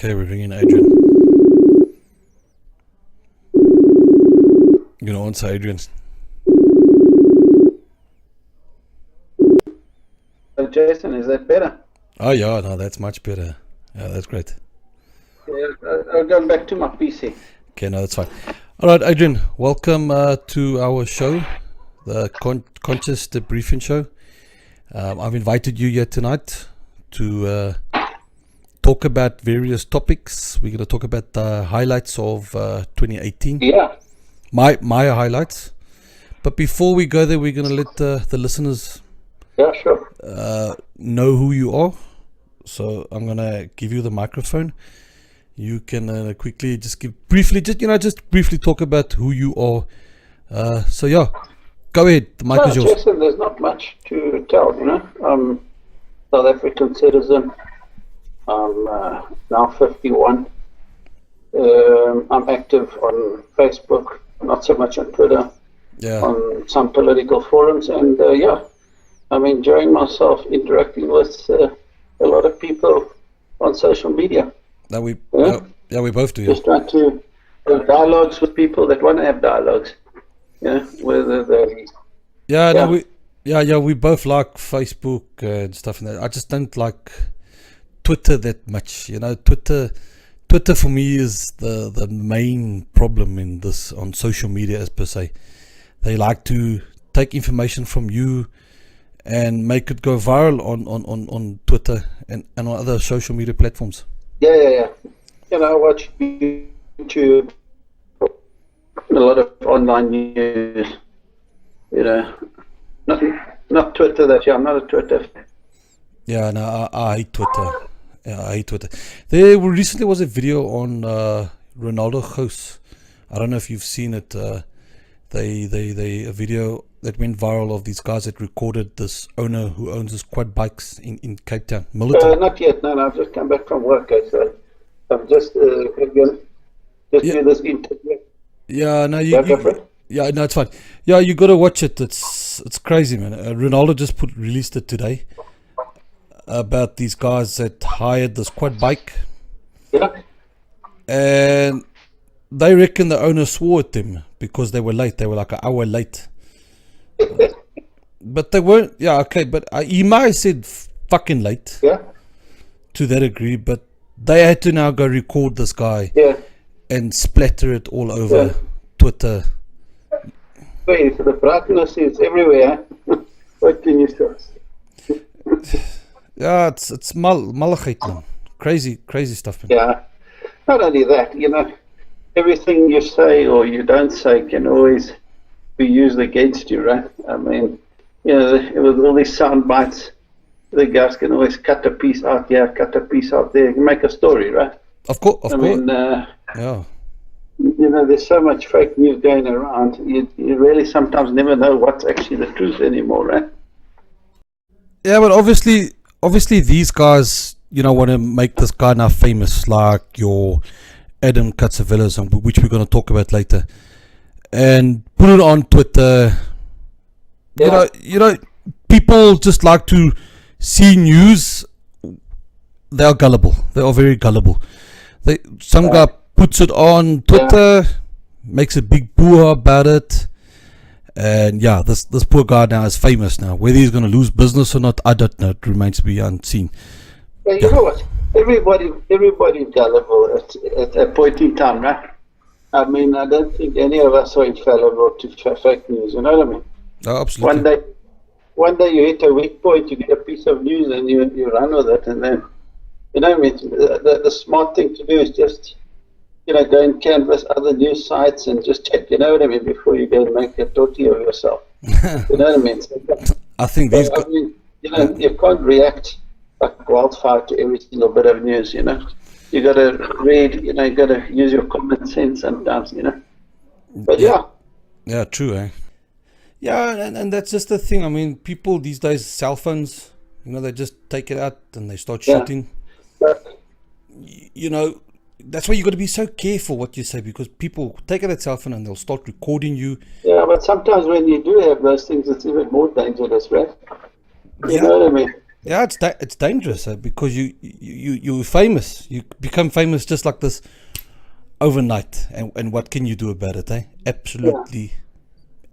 Okay, we're ringing Adrian. You know, answer Adrian. Jason, is that better? Oh yeah, no, that's much better. Yeah, that's great. Yeah, I'll go back to my PC. Okay, no, that's fine. All right, Adrian, welcome to our show, the Conscious Debriefing Show. I've invited you here tonight to talk about various topics. We're going to talk about the highlights of 2018. Yeah. My highlights. But before we go there, we're going to let the listeners Sure. know who you are. So I'm going to give you the microphone. You can quickly just briefly talk about who you are. So yeah, go ahead. The mic is yours. Jason, there's not much to tell, you know. I'm South African citizen. I'm now 51. I'm active on Facebook, not so much on Twitter, on some political forums, and I'm enjoying myself interacting with a lot of people on social media. We both do. Just trying to have dialogues with people that want to have dialogues. Whether they. We both like Facebook and stuff, and that. I just don't like Twitter that much. You know, Twitter for me is the main problem in this on social media as per se. They like to take information from you and make it go viral on Twitter and on other social media platforms. Yeah. You know, I watch YouTube, a lot of online news. You know, not Twitter. I'm not a Twitter fan. Yeah, no, I hate Twitter. Yeah, I hate Twitter. There recently was a video on Ronaldo Gous. I don't know if you've seen it. A video that went viral of these guys that recorded this owner who owns this quad bikes in Cape Town. Melo. Not yet. No, I've just come back from work. So I'm just doing this interview. Yeah, no, it's fine. Yeah, you got to watch it. It's crazy, man. Ronaldo just released it today about these guys that hired this quad bike. Yeah. And they reckon the owner swore at them because they were late. They were like an hour late. But they weren't. Yeah, okay. But he might have said fucking late. Yeah. To that degree, but they had to now go record this guy. Yeah. And splatter it all over Twitter. Wait, the brightness is everywhere. What can you say? Yeah, it's malachite, man. Crazy stuff, man. Yeah. Not only that, you know, everything you say or you don't say can always be used against you, right? I mean, you know, with all these sound bites, the guys can always cut a piece out here, cut a piece out there, make a story, right? Of course. I mean, you know, there's so much fake news going around. You really sometimes never know what's actually the truth anymore, right? Yeah, but obviously these guys, you know, want to make this guy now famous, like your Adam Katsavelas, which we're going to talk about later, and put it on Twitter. Yeah. You know, people just like to see news. They are gullible. They are very gullible. Some guy puts it on Twitter, makes a big boo about it, and this poor guy now is famous now. Whether he's going to lose business or not, I don't know. It remains to be unseen. Well, you know what? Everybody's gullible at a point in time, right? I mean, I don't think any of us are infallible to fake news. You know what I mean? Oh, absolutely. One day you hit a weak point, you get a piece of news, and you run with it, and then, you know what I mean? The smart thing to do is just, you know, go and canvass other news sites and just check, you know what I mean, before you go and make a tortilla of yourself. You know what I mean? So, I think you know, you can't react like wildfire to every single bit of news, you know. You got to read, you know, you got to use your common sense sometimes, you know. But yeah, true, eh? Yeah, and that's just the thing. I mean, people these days, cell phones, you know, they just take it out and they start shooting. You know, that's why you got to be so careful what you say, because people take out that cell phone and they'll start recording you. Yeah, but sometimes when you do have those things, it's even more dangerous, right? You know what I mean? Yeah, it's dangerous because you're famous. You become famous just like this overnight, and what can you do about it? Eh? Yeah,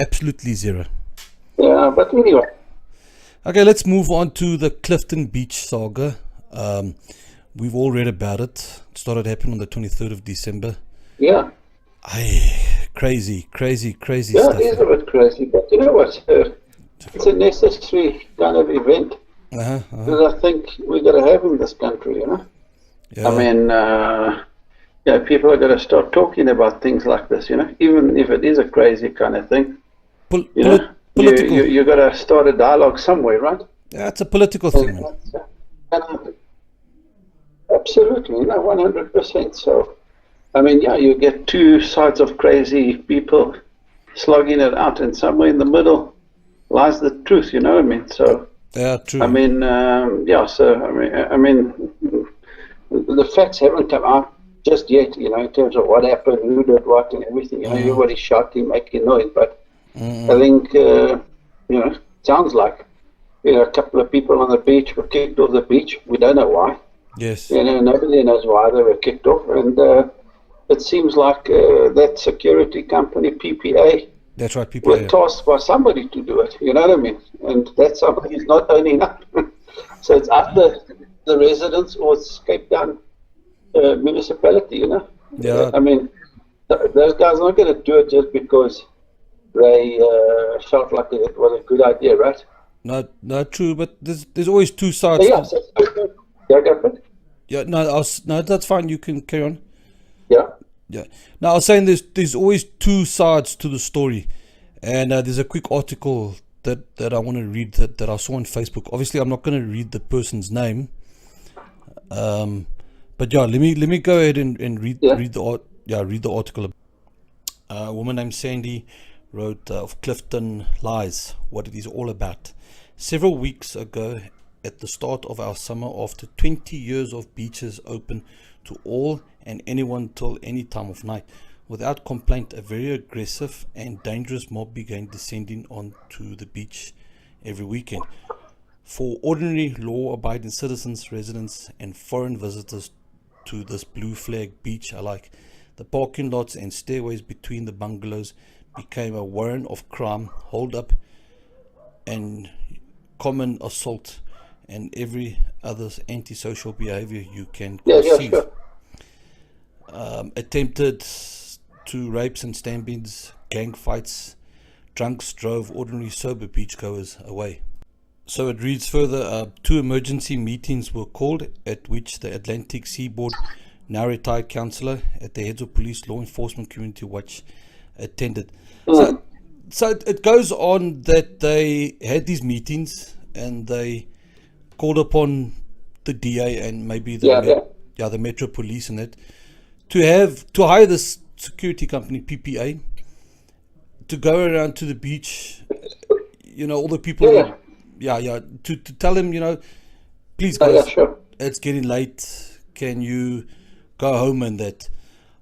Absolutely zero. yeah. But anyway, Okay, let's move on to the Clifton Beach saga. Um, we've all read about it. It started happening on the 23rd of December. yeah, Crazy yeah. It stuff. is a bit crazy, but you know what? It's a necessary kind of event Uh-huh. that I think we're going to have in this country. I Yeah. mean, yeah, people are going to start talking about things like this. Even if it is a crazy kind of thing. You know, Political. you got to start a dialogue somewhere, right? Yeah, it's a political And thing, man. and absolutely, no, 100%. So, I mean, yeah, you get two sides of crazy people slugging it out, and somewhere in the middle lies the truth. You know what I mean? So, Yeah, I true. mean, yeah. So, I mean, the facts haven't come out just yet. In terms of what happened, who did what, and everything. Everybody's shouting, making noise, but I think, it sounds like a couple of people on the beach were kicked off the beach. We don't know why. Yes, Nobody knows why they were kicked off, and it seems like that security company PPA that's right. People. were Yeah. tasked by somebody to do it. You know what I mean? And that somebody is not owning up. So it's either the residents or it's Cape Town municipality. Yeah. I mean, those guys are not going to do it just because they felt like it was a good idea, right? Not true. But there's always two So sides yeah, to. so, yeah, government. Yeah. No, no, that's fine. You can carry on. Yeah, Yeah. Now I was saying there's always two sides to the story, and there's a quick article that I want to read that I saw on Facebook. Obviously, I'm not going to read the person's name, but yeah, let me go ahead and yeah. read the article. A woman named Sandy wrote of Clifton Lies, what it is all about. Several weeks ago, at the start of our summer, after 20 years of beaches open to all and anyone till any time of night, without complaint, a very aggressive and dangerous mob began descending onto the beach every weekend. For ordinary law-abiding citizens, residents, and foreign visitors to this blue flag beach alike, the parking lots and stairways between the bungalows became a warren of crime, hold-up, and common assault, and every other antisocial behavior you can Yeah, yeah, conceive. sure. Attempted to rapes and stampings, gang fights, drunks drove ordinary sober beachgoers away. So it reads further, two emergency meetings were called at which the Atlantic Seaboard, now retired councillor at the heads of police, law enforcement, community watch attended. So, Mm. so it goes on that they had these meetings and they called upon the DA and maybe Yeah, yeah. the Metro Police and that to hire this security company PPA to go around to the beach. All the people Yeah, to tell them, please yeah, guys, sure. it's getting late. Can you go home and that?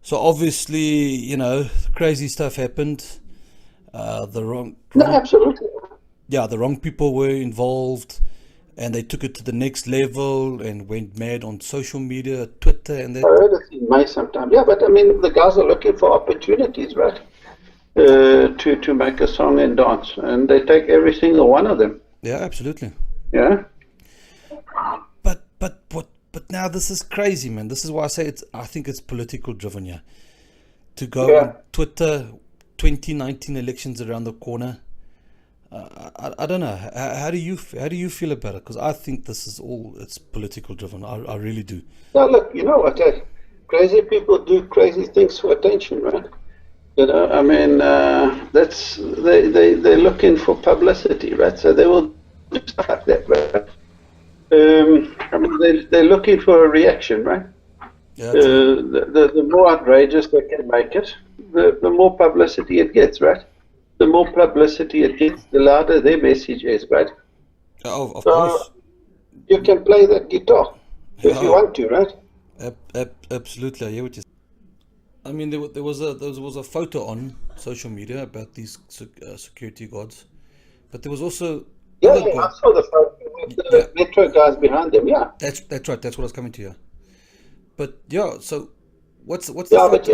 So obviously, crazy stuff happened. The No, absolutely. the wrong people were involved, and they took it to the next level and went mad on social media, Twitter, and I that. heard it in May sometime. Yeah, but I mean, the guys are looking for opportunities, right? To make a song and dance, and they take every single one of them. Yeah, absolutely. Yeah, But now this is crazy, man. This is why I say I think it's political driven. Yeah, to go yeah. on Twitter, 2019 elections around the corner. I don't know. How do you feel about it? Because I think this is it's political driven. I really do. Now look, you know what? Crazy people do crazy things for attention, right? I mean, they're looking for publicity, right? So they will do stuff like that, right? I mean, they're looking for a reaction, right? Yeah, true. The more outrageous they can make it, the more publicity it gets, right? The more publicity it gets, the louder their message is, right? Of So course. you can play that guitar if you Yeah, want to, right? absolutely. I hear what you. I mean, there was a photo on social media about these security guards, but there was also Yeah, other yeah, I guards. saw the photo. the Metro guys behind them, yeah. That's right. That's what I was coming to. Yeah. But yeah, so what's the Yeah, but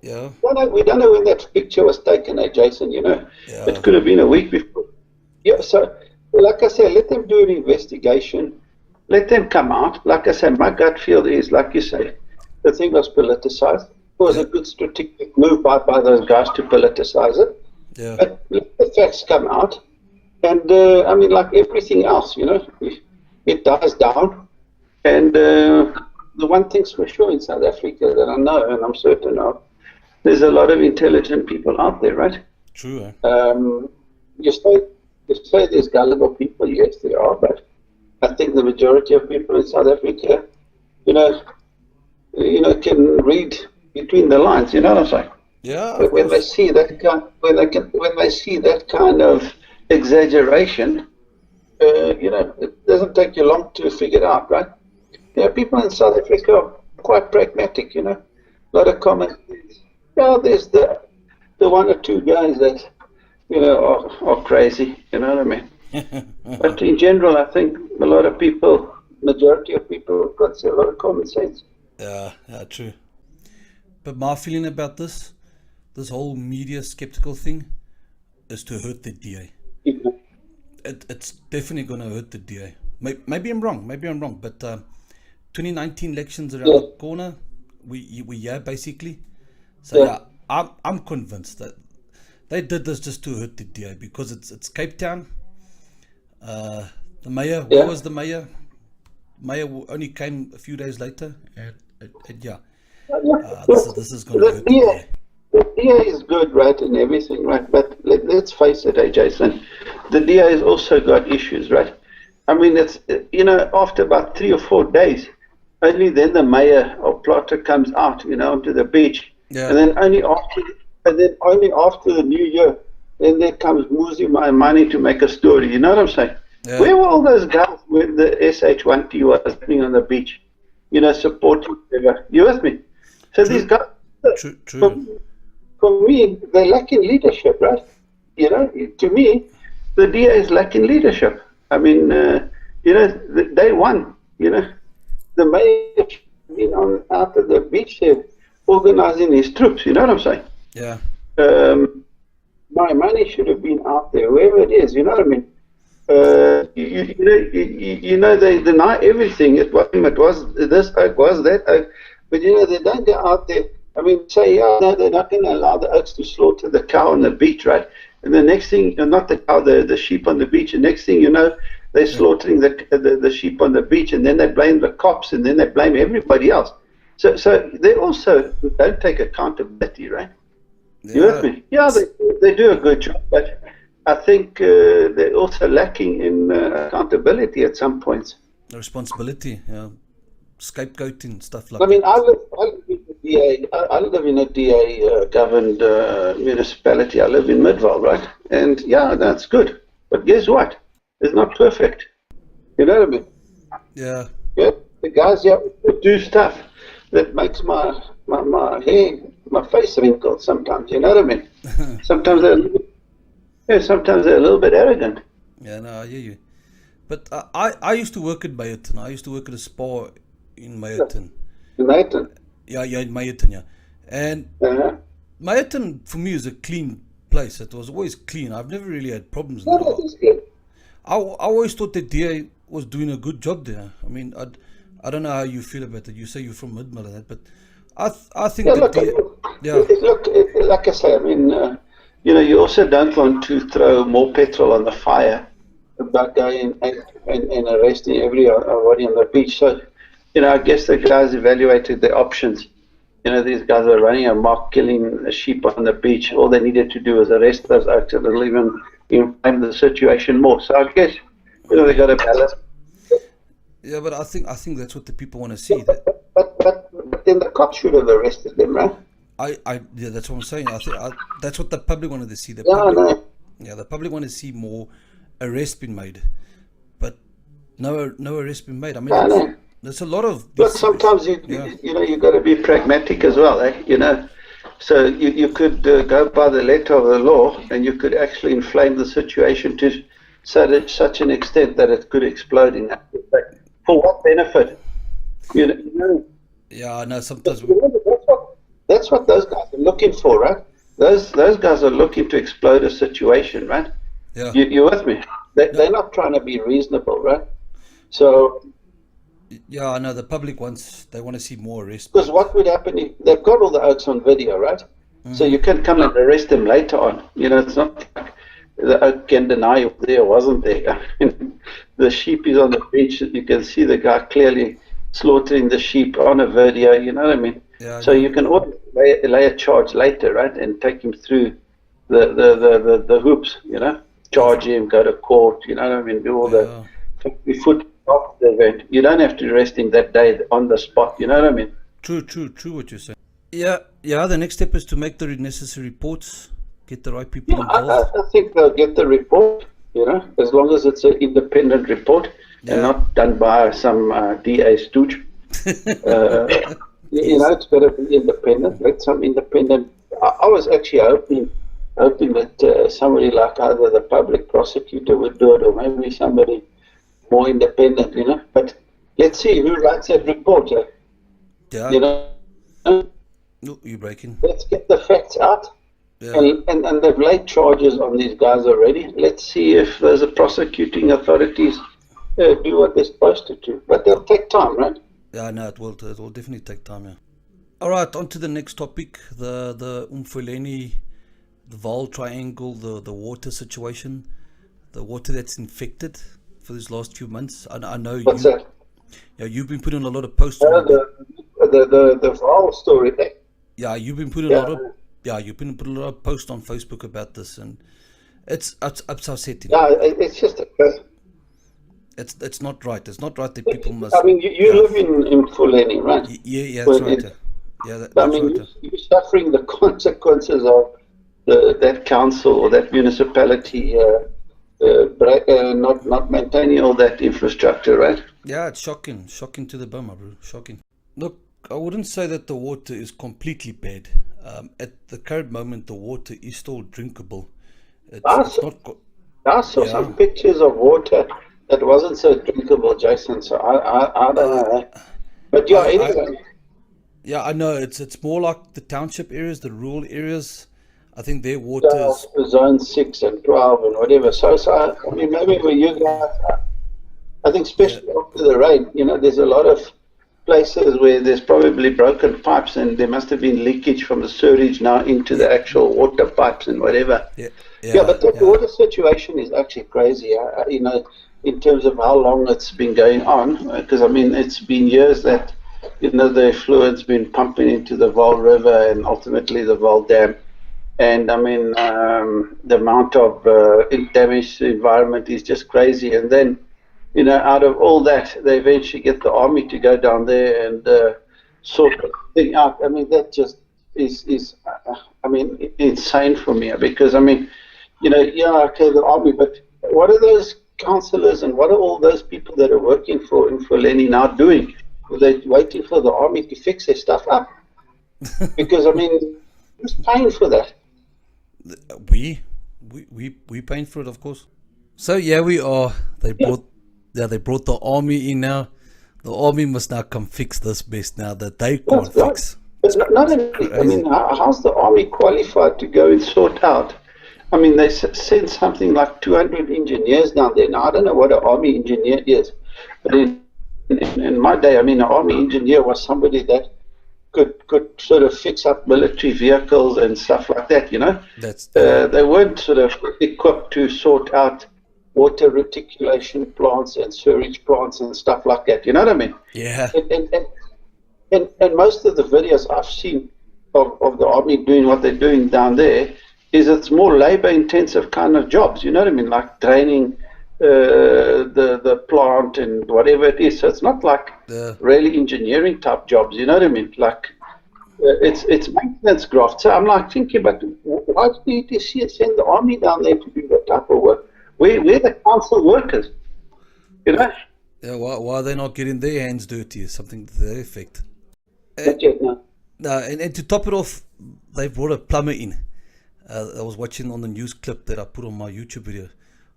yeah, we don't know when that picture was taken, Jason, yeah, It could have been a week before. Yeah, so like I said, let them do an investigation. Let them come out. Like I said, my gut feel is, like you say, the thing was politicized. It was a good strategic move by those guys to politicize it. yeah, But let the facts come out. And I mean, like everything else, it dies down. And the one thing's for sure in South Africa that I know, and I'm certain of, there's a lot of intelligent people out there, right? true. You say there's gullible people, yes, there are, but I think the majority of people in South Africa, can read between the lines. You know what I'm saying? Yeah, But when they see that when they see that kind of exaggeration, it doesn't take you long to figure it out, right? People in South Africa are quite pragmatic. A lot of common sense. Yeah, there's the one or two guys that are crazy. You know what I mean? But in general, I think a lot of people, majority of people, have got a lot of common sense. yeah, true. But my feeling about this whole media skeptical thing, is to hurt the DA. It's definitely going to hurt the DA. Maybe I'm wrong, but 2019 elections around the corner. We basically. So yeah, I'm convinced that they did this just to hurt the DA, because it's Cape Town. The mayor, where was the mayor? Mayor only came a few days later, and this is going to hurt the DA. The DA is good, right, and everything, right? But let's face it, Jason, the DA has also got issues, right? I mean, it's after about 3 or 4 days, only then the mayor or plotter comes out, onto the beach, and then only after the New Year, then there comes Muzi Maimane to make a story. You know what I'm saying? Yeah. Where were all those guys when the SH1T was happening on the beach? Supporting whatever. You with me? So these guys, for me, they're lacking leadership, right? To me, the DA is lacking leadership. I mean, day one, the mayor been out of the beach there, organizing his troops. You know what I'm saying? Yeah. My money should have been out there, wherever it is. You know what I mean? They deny everything. It was this oak, was that oak, but they don't go out there. I mean, say, no, they're not going to allow the oaks to slaughter the cow on the beach, right? And the next thing, not the cow, the sheep on the beach. The next thing you know, they're slaughtering the sheep on the beach, and then they blame the cops, and then they blame everybody else. So they also don't take accountability, right? Yeah. You with me? Yeah, they do a good job, but I think they're also lacking in accountability at some points. Responsibility, scapegoating, stuff like that. I mean, that. I live in a DA governed municipality. I live in Midvale, right? And that's good. But guess what? It's not perfect. You know what I mean? Yeah. Yeah. The guys do stuff that makes my hair, my face wrinkle sometimes. You know what I mean? Sometimes they're a little bit arrogant. Yeah, no, I hear you. But I used to work at Meyerton. I used to work at a spa in Meyerton. In Meyerton? Yeah, in Meyerton, yeah. And Meyerton, for me, is a clean place. It was always clean. I've never really had problems there. I always thought the DA was doing a good job there. I mean, I don't know how you feel about it. You say you're from Midmel and that, but I think look, like I say, I mean, you also don't want to throw more petrol on the fire about going and arresting everybody on the beach. So, I guess the guys evaluated their options. These guys are running amok, killing sheep on the beach. All they needed to do was arrest those oaks, and it'll even inflame the situation more. So I guess, they got a balance. Yeah, but I think that's what the people want to see. But then the cops should have arrested them, right? Yeah, that's what I'm saying. I think that's what the public wanted to see. The public want to see more arrests being made, but no arrests being made. I mean, there's a lot of. Look, sometimes you got to be pragmatic as well, eh? So you could go by the letter of the law, and you could actually inflame the situation to such an extent that it could explode in that respect. For what benefit? You know, Yeah, I know. Sometimes that's what those guys are looking for, right? Those guys are looking to explode a situation, right? yeah, You with me? They're not trying to be reasonable, right? So, yeah, I know. The public wants they want to see more arrest. because what would happen if they've got all the oaks on video, right? So you can come and arrest them later on. You know, it's not like the oak can deny it was there or wasn't there. The sheep is on the beach. You can see the guy clearly slaughtering the sheep on a video. You know what I mean? Yeah, So you can always lay a charge later, right, and take him through the hoops. You know, charge him, go to court. You know what I mean? Do all yeah. the foot off the event. You don't have to arrest him that day on the spot. You know what I mean? True, true, true. What you're saying. Yeah, yeah. The next step is to make the necessary reports, get the right people Yeah, involved. I think they'll get the report, you know, as long as it's an independent report Yeah. and not done by some DA stooge. You know, it's got to be independent. Let some independent. I was actually hoping that somebody like either the public prosecutor would do it or maybe somebody more independent, you know. But let's see who writes that report, Yeah. you know. No, you're breaking. Let's get the facts out. Yeah. And they've laid charges on these guys already. Let's see if those prosecuting authorities do what they're supposed to do. But they'll take time, right? Yeah, no, it will. It will definitely take time. Yeah. All right, on to the next topic: the Umfuleni, the Vaal Triangle, the water situation, the water that's infected for these last few months. I know What's you. that? Yeah, you've been putting a lot of posts on it. The Vaal story. Yeah, you've been putting a lot of. Yeah, you've been putting a lot of posts on Facebook about this, and it's upsetting. Yeah, it's just a. It's not right. It's not right that people must. I mean, you live in Fuleni, right? Yeah, that's right. Yeah, I that's mean, right. you're suffering the consequences of that council or that municipality not maintaining all that infrastructure, right? Yeah, it's shocking to the bone, bro. Shocking. Look, I wouldn't say that the water is completely bad. At the current moment, the water is still drinkable. It's not. I saw some pictures of water that wasn't so drinkable, Jason. So I don't know. But yeah, anyway. Yeah, I know. It's more like the township areas, the rural areas. I think their water is. Zone 6 and 12 and whatever. So I mean, maybe where you guys, I think especially after the rain, you know, there's a lot of places where there's probably broken pipes and there must have been leakage from the sewage now into the actual water pipes and whatever. Yeah, but the water situation is actually crazy, you know, in terms of how long it's been going on. Because, I mean, it's been years that, you know, the effluent's been pumping into the Vaal River and ultimately the Vaal Dam. And, I mean, the amount of damage to the environment is just crazy. And then, you know, out of all that, they eventually get the army to go down there and sort the thing out. I mean, that just is I mean, insane for me. Because, I mean, you know, yeah, okay, the army, but what are those councillors and what are all those people that are working for Lenny now doing? Are they waiting for the army to fix their stuff up? Because, I mean, who's paying for that? We paying for it, of course. So yeah, we are. They brought the army in now. The army must now come fix this mess now that they can't fix. But not only, I mean, how's the army qualified to go and sort out? I mean, they sent something like 200 engineers down there. Now, I don't know what an army engineer is, but in my day, I mean, an army engineer was somebody that could sort of fix up military vehicles and stuff like that, you know. They weren't sort of equipped to sort out water reticulation plants and sewage plants and stuff like that, you know what I mean? Yeah. And most of the videos I've seen of the army doing what they're doing down there is it's more labor-intensive kind of jobs, you know what I mean? Like draining the plant and whatever it is. So it's not like really engineering type jobs, you know what I mean? Like it's maintenance graft. So I'm like thinking, but why do you need to send the army down there to do that type of work? We're the council workers, you know? Yeah, why are they not getting their hands dirty? Something to that effect. And to top it off, they brought a plumber in. I was watching on the news clip that I put on my YouTube video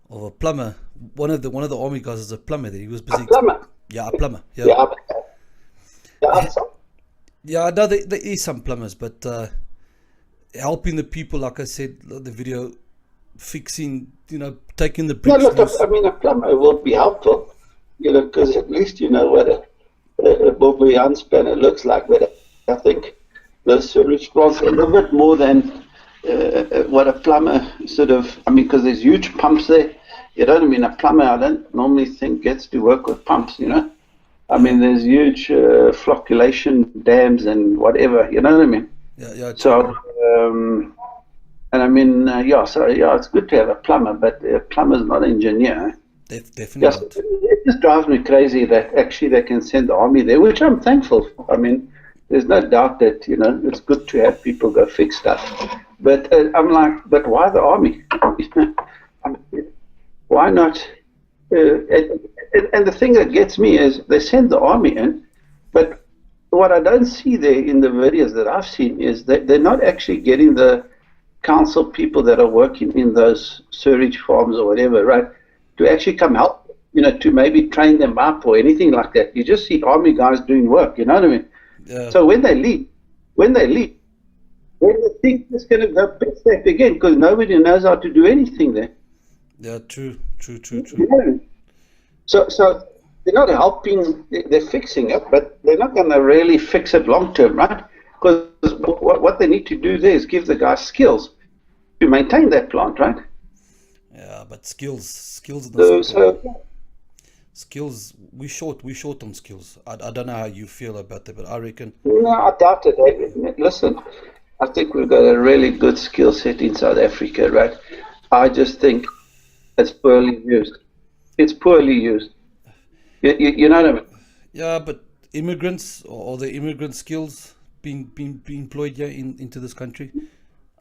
of a plumber. One of the army guys is a plumber. There, he was A busy. plumber. Yeah, a plumber. Yeah, Yeah, yeah, so, yeah. No, there is some plumbers, but helping the people, like I said, the video, fixing, taking the no, bricks look, loose. I mean, a plumber will be helpful, because at least you know what a Bourboyan spanner looks like. But I think the sewage plants a little bit more than what a plumber sort of, I mean, because there's huge pumps there. You know what I mean? A plumber, I don't normally think gets to work with pumps. I Yeah, mean, there's huge flocculation dams and whatever, you know what I mean? yeah, yeah. So, and I mean, yeah, it's good to have a plumber, but a plumber's not an engineer. Definitely Yes, not. it just drives me crazy that actually they can send the army there, which I'm thankful for. I mean, there's no doubt that, it's good to have people go fix stuff. But I'm like, but why the army? I mean, why not? And the thing that gets me is they send the army in, but what I don't see there in the videos that I've seen is that they're not actually getting the council people that are working in those sewage farms or whatever, right, to actually come help, to maybe train them up or anything like that. You just see army guys doing work, you know what I mean? Yeah, So when they leave, then the thing is going to go back again because nobody knows how to do anything there. yeah. True, true, true, You true. know? So they're not helping, they're fixing it, but they're not going to really fix it long term, right? Because what they need to do there is give the guys skills to maintain that plant, right? Yeah, but skills is not So, simple. so Skills, we short on skills. I don't know how you feel about that, but I reckon. no, I doubt it. Listen, I think we've got a really good skill set in South Africa, right? I just think it's poorly used. It's poorly used. You know what I mean? Yeah, but immigrants or the immigrant skills being employed here into this country,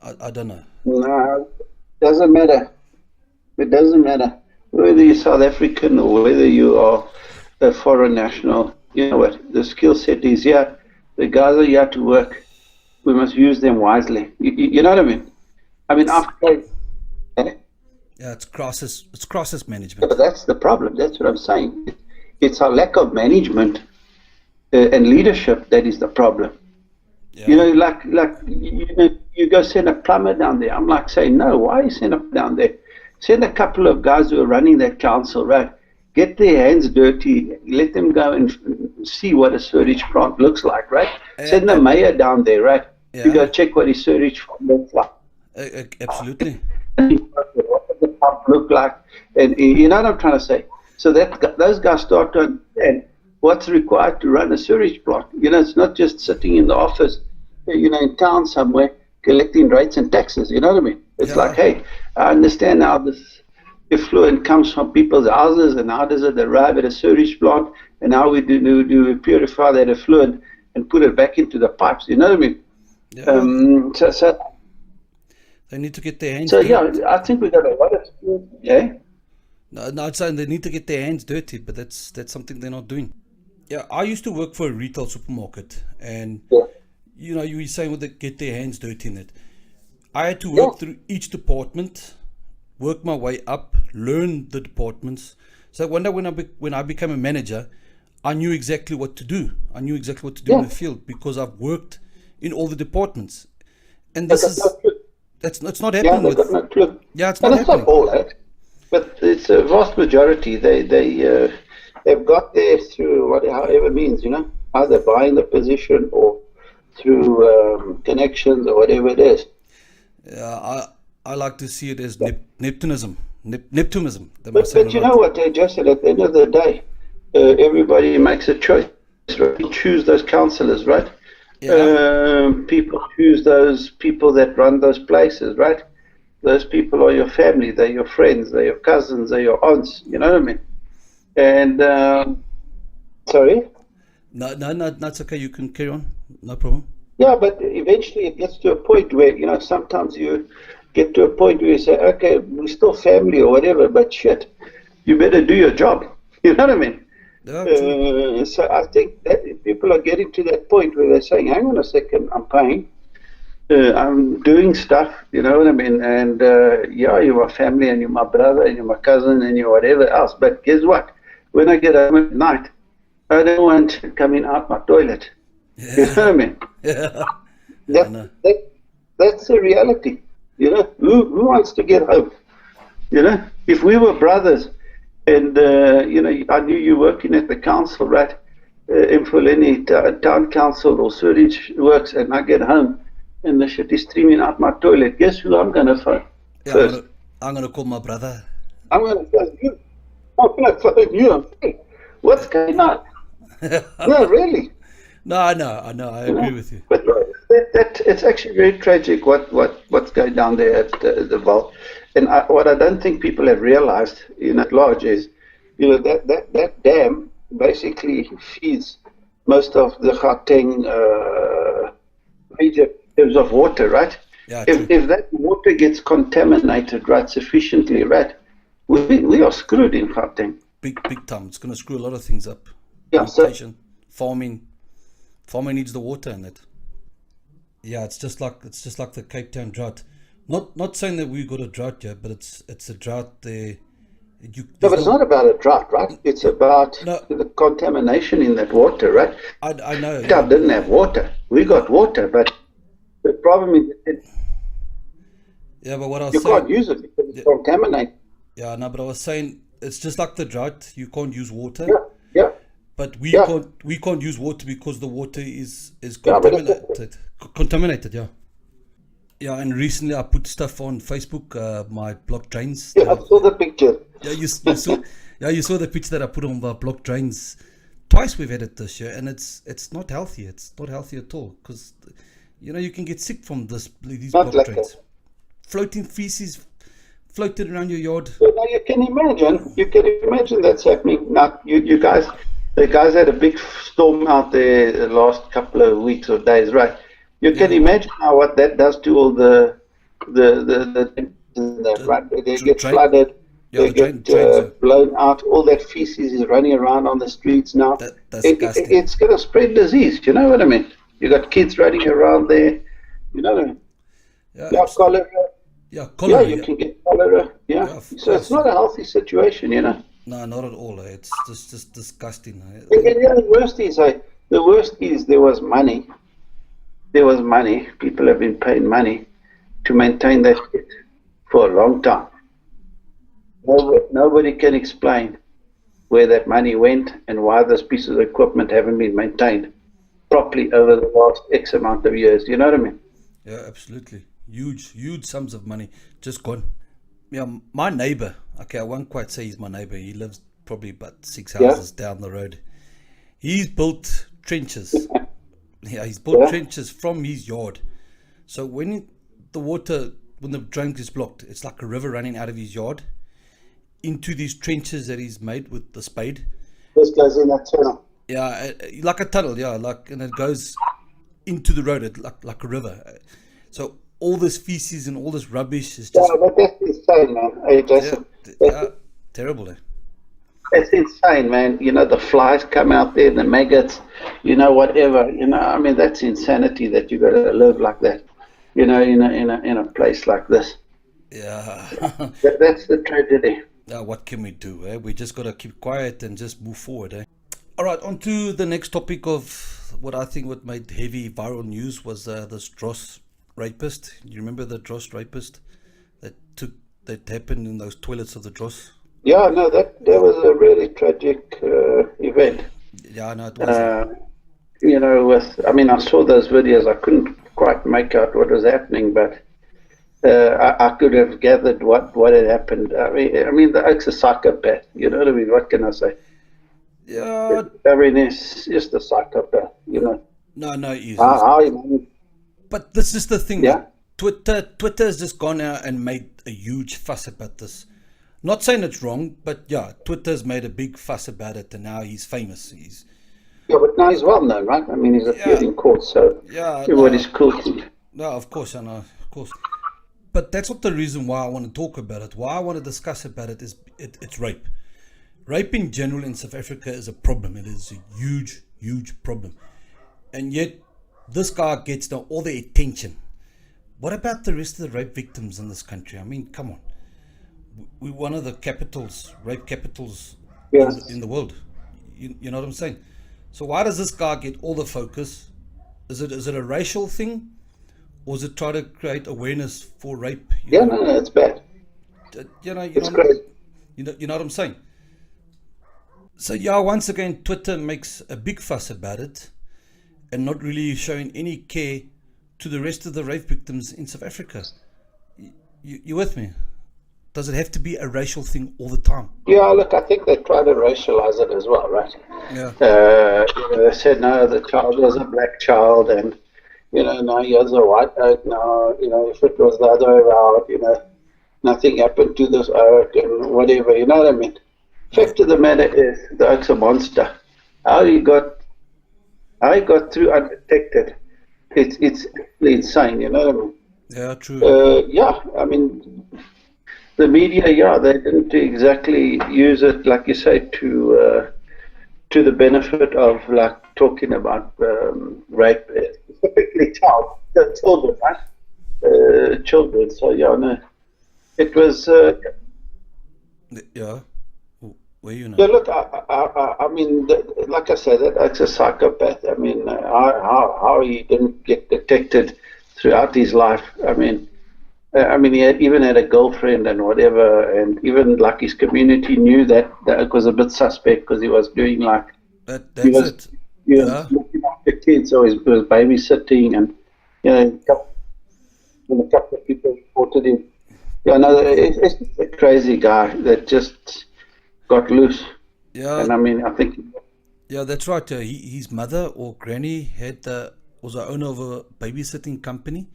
I don't know. No, doesn't matter. It doesn't matter whether you're South African or whether you are a foreign national. You know what? The skill set is here. The guys are here to work. We must use them wisely. You know what I mean? I mean, It's after, eh? Yeah, it's crisis Yeah, but management. that's the problem. That's what I'm saying. It's our lack of management and leadership that is the problem. Yeah, You go send a plumber down there. I'm like saying, no, why you send a down there? Send a couple of guys who are running that council, right? Get their hands dirty. Let them go and see what a sewage plant looks like, right? uh, Send the uh, mayor down there, right? To yeah, go check what his sewage plant looks like. absolutely. What does the pump look like? And you know what I'm trying to say? So that those guys start to understand what's required to run a sewage plant. It's not just sitting in the office, in town somewhere collecting rates and taxes. You know what I mean? It's like, Yeah, hey, I understand how this effluent comes from people's houses and how does it arrive at a sewage plant and how do we purify that effluent and put it back into the pipes. You know what I mean? yeah. So, so, They need to get their hands so dirty. yeah, I think we got a lot of skills. Yeah. No, no, I'm saying they need to get their hands dirty, but that's something they're not doing. Yeah, I used to work for a retail supermarket, and Yeah. you were saying they get their hands dirty in it. I had to Yeah. work through each department, work my way up, learn the departments. So one day when I became a manager, I knew exactly what to do. I knew exactly what to do in Yeah. the field because I've worked in all the departments. And They this got no is clue. that's not Yeah, happening they got with. no clue. Yeah, it's And not it's not happening. all that, but it's a vast majority. They've got there through however means, either buying the position or through connections or whatever it is. Yeah, I like to see it as Neptunism. Neptunism. Am I But saying it you right? know what, Justin? At the end of the day, everybody makes a choice. Right? You choose those councillors, right? Yeah, People choose those people that run those places, right? Those people are your family, they're your friends, they're your cousins, they're your aunts. You know what I mean? And sorry, no, no, no, that's okay. You can carry on. No problem. yeah, but eventually it gets to a point where sometimes you get to a point where you say, okay, we're still family or whatever, but shit, you better do your job. You know what I mean? Yeah, true. So I think that people are getting to that point where they're saying, hang on a second, I'm paying. I'm doing stuff, you know what I mean? And yeah, you're my family and you're my brother and you're my cousin and you're whatever else. But guess what? When I get home at night, I don't want it coming out my toilet. You know what I mean? Yeah, I That, know. that that's the reality. You know, who wants to get home? You know, if we were brothers, and you know, I knew you working at the council, right? Mfuleni town council or sewage works, and I get home, and the shit is streaming out my toilet. Guess who I'm gonna phone Yeah, first? I'm gonna call my brother. I'm gonna phone you. I'm gonna phone you. And say, what's going on? No, really. No, I know, I You agree know? with you. But it's actually very tragic what's going down there at the vault. And what I don't think people have realized, at large, is, that dam basically feeds most of the Gauteng region in terms of water, right? Yeah, If true. if that water gets contaminated, right, sufficiently, right, we are screwed in Gauteng. Big time. It's gonna screw a lot of things up. Yeah. So Plantation, farming. Farming needs the water in it. Yeah, it's just like the Cape Town drought. Not saying that we got a drought here, but it's a drought there. no, There's but it's no not about a drought, right? It's about no. the contamination in that water, right? I know. Town Yeah, didn't have water. We got water, but the problem is yeah. But what I was you can't saying, use it because it's yeah, contaminated. yeah, no. But I was saying it's just like the drought. You can't use water, Yeah, yeah, but yeah, we can't use water because the water is yeah. But it's, contaminated. Contaminated. Yeah. Yeah, and recently I put stuff on Facebook, my block drains yeah, that I saw the picture. yeah, you saw, yeah, you saw the picture that I put on my block drains. Twice we've had it this year, and it's not healthy. It's not healthy at all because you can get sick from these Not block like that. drains. Floating feces floated around your yard. So now you can imagine that's happening. Now, the guys had a big storm out there the last couple of weeks or days, right? You can Yeah, imagine now what that does to all the right? They get drain. flooded, Yeah, they the get drains. Yeah, blown out. All that feces is running around on the streets now. that's disgusting. It's going to spread disease. You know what I mean? You got kids running around there. You know what I mean? Yeah, Yeah, cholera. yeah, Yeah, cholera. you Yeah, can get cholera. Yeah. yeah, of So it's course. not a healthy situation. No, not at all. It's just disgusting. And the worst is there was money. There was money. People have been paying money to maintain that shit for a long time. Nobody can explain where that money went and why those pieces of equipment haven't been maintained properly over the last X amount of years. You know what I mean? Yeah, absolutely. Huge sums of money just gone. Yeah, my neighbor. Okay, I won't quite say he's my neighbor. He lives probably about six Yeah, houses down the road. He's built trenches. Yeah, he's built yeah. trenches from his yard. So when the drain is blocked, it's like a river running out of his yard into these trenches that he's made with the spade. This goes in that tunnel. Yeah, like a tunnel. Yeah, and it goes into the road, like a river. So all this feces and all this rubbish is Yeah, just but that's insane, man. Hey, yeah, Jason, yeah, terrible. Eh? that's insane, man. The flies come out there, the maggots, whatever. I mean, that's insanity that you got to live like that. In a place like this. Yeah. That's the tragedy. What can we do? Eh? We just gotta keep quiet and just move forward. Eh? All right, on to the next topic of what made heavy viral news was this Dross rapist. You remember the Dross rapist that happened in those toilets of the Dross? Yeah, no, that was a really tragic event. Yeah, I know it was. I mean, I saw those videos. I couldn't quite make out what was happening, but I could have gathered what had happened. I mean, the oak's a psychopath. You know what I mean? What can I say? Yeah, I mean, he's just a psychopath. no, it How, is. how you But this is the thing. yeah, Like, Twitter has just gone out and made a huge fuss about this. Not saying it's wrong, but yeah, Twitter's made a big fuss about it, and now he's famous. yeah, but now he's well known, right? I mean, he's appeared Yeah, in court, so yeah, everybody's cool to him. no, of course, I know, of course. But that's not the reason why I want to talk about it. Why I want to discuss about it is it's rape. Rape in general in South Africa is a problem. It is a huge problem, and yet this guy gets now all the attention. what about the rest of the rape victims in this country? I mean, come on. We're one of the rape capitals Yes. in the world. You know what I'm saying? So why does this guy get all the focus? Is it a racial thing, or is it try to create awareness for rape? No, it's bad. It's great. You know what I'm saying? So yeah, once again, Twitter makes a big fuss about it, and not really showing any care to the rest of the rape victims in South Africa. You with me? Does it have to be a racial thing all the time? Yeah, look, I think they try to racialize it as well, right? Yeah. They said, no, the child was a black child, and, now he has a white oak now, if it was the other way around, nothing happened to this oak and whatever, you know what I mean? Fact of the matter is, the oak's a monster. How he got through undetected, it's actually insane, you know what I mean? Yeah, true. Yeah, I mean, the media, they didn't exactly use it, like you say, to the benefit of like talking about rape, specifically children, right? Children. So yeah, no, it was. Yeah. Where you know? Yeah, look, I mean, like I said, that's a psychopath. I mean, how he didn't get detected throughout his life. I mean, he even had a girlfriend and whatever, and even like his community knew that it was a bit suspect because he was doing like that's it. He was looking after kids, so he was babysitting, and a couple of people reported him. Yeah, no, it's a crazy guy that just got loose. Yeah, and I mean, I think. Yeah, that's right. His mother or granny was the owner of a babysitting company,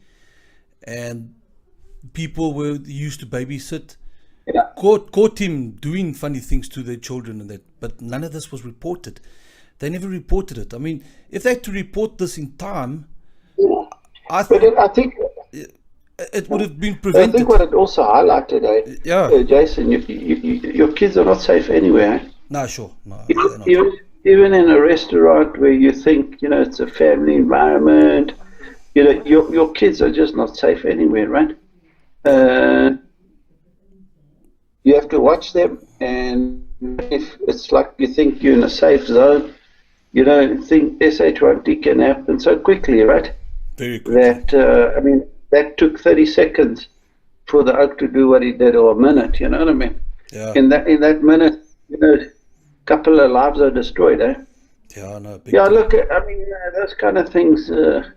and people were used to babysit. Yeah. Caught him doing funny things to their children and that, but none of this was reported. They never reported it. I mean, if they had to report this in time, Yeah. I think it would have been prevented. I think what it also highlighted, Jason, your kids are not safe anywhere. No, sure. No, they're not. Even in a restaurant where you think, it's a family environment, your kids are just not safe anywhere, right? You have to watch them, and if it's like you think you're in a safe zone, think SH1T can happen so quickly, right? Very quickly. That, that took 30 seconds for the oak to do what he did, or a minute, you know what I mean? Yeah. In that minute, a couple of lives are destroyed, eh? Yeah, no. Yeah, look, those kind of things, they're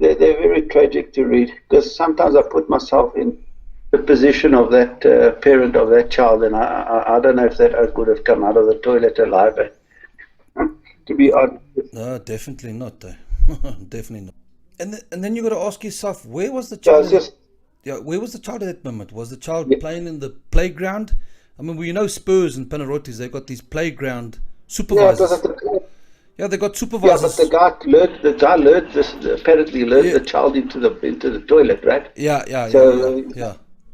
very tragic to read, because sometimes I put myself in the position of that parent of that child, and I don't know if that oak would have come out of the toilet alive, to be honest. No, definitely not, though. Definitely not. And then you got to ask yourself, where was the child? Where was the child at that moment? Was the child playing in the playground? I mean, Spurs and Panarotis, they got these playground supervisors. They got supervisors. Yeah, but the guy lured apparently lured the child into the toilet, right? Yeah. So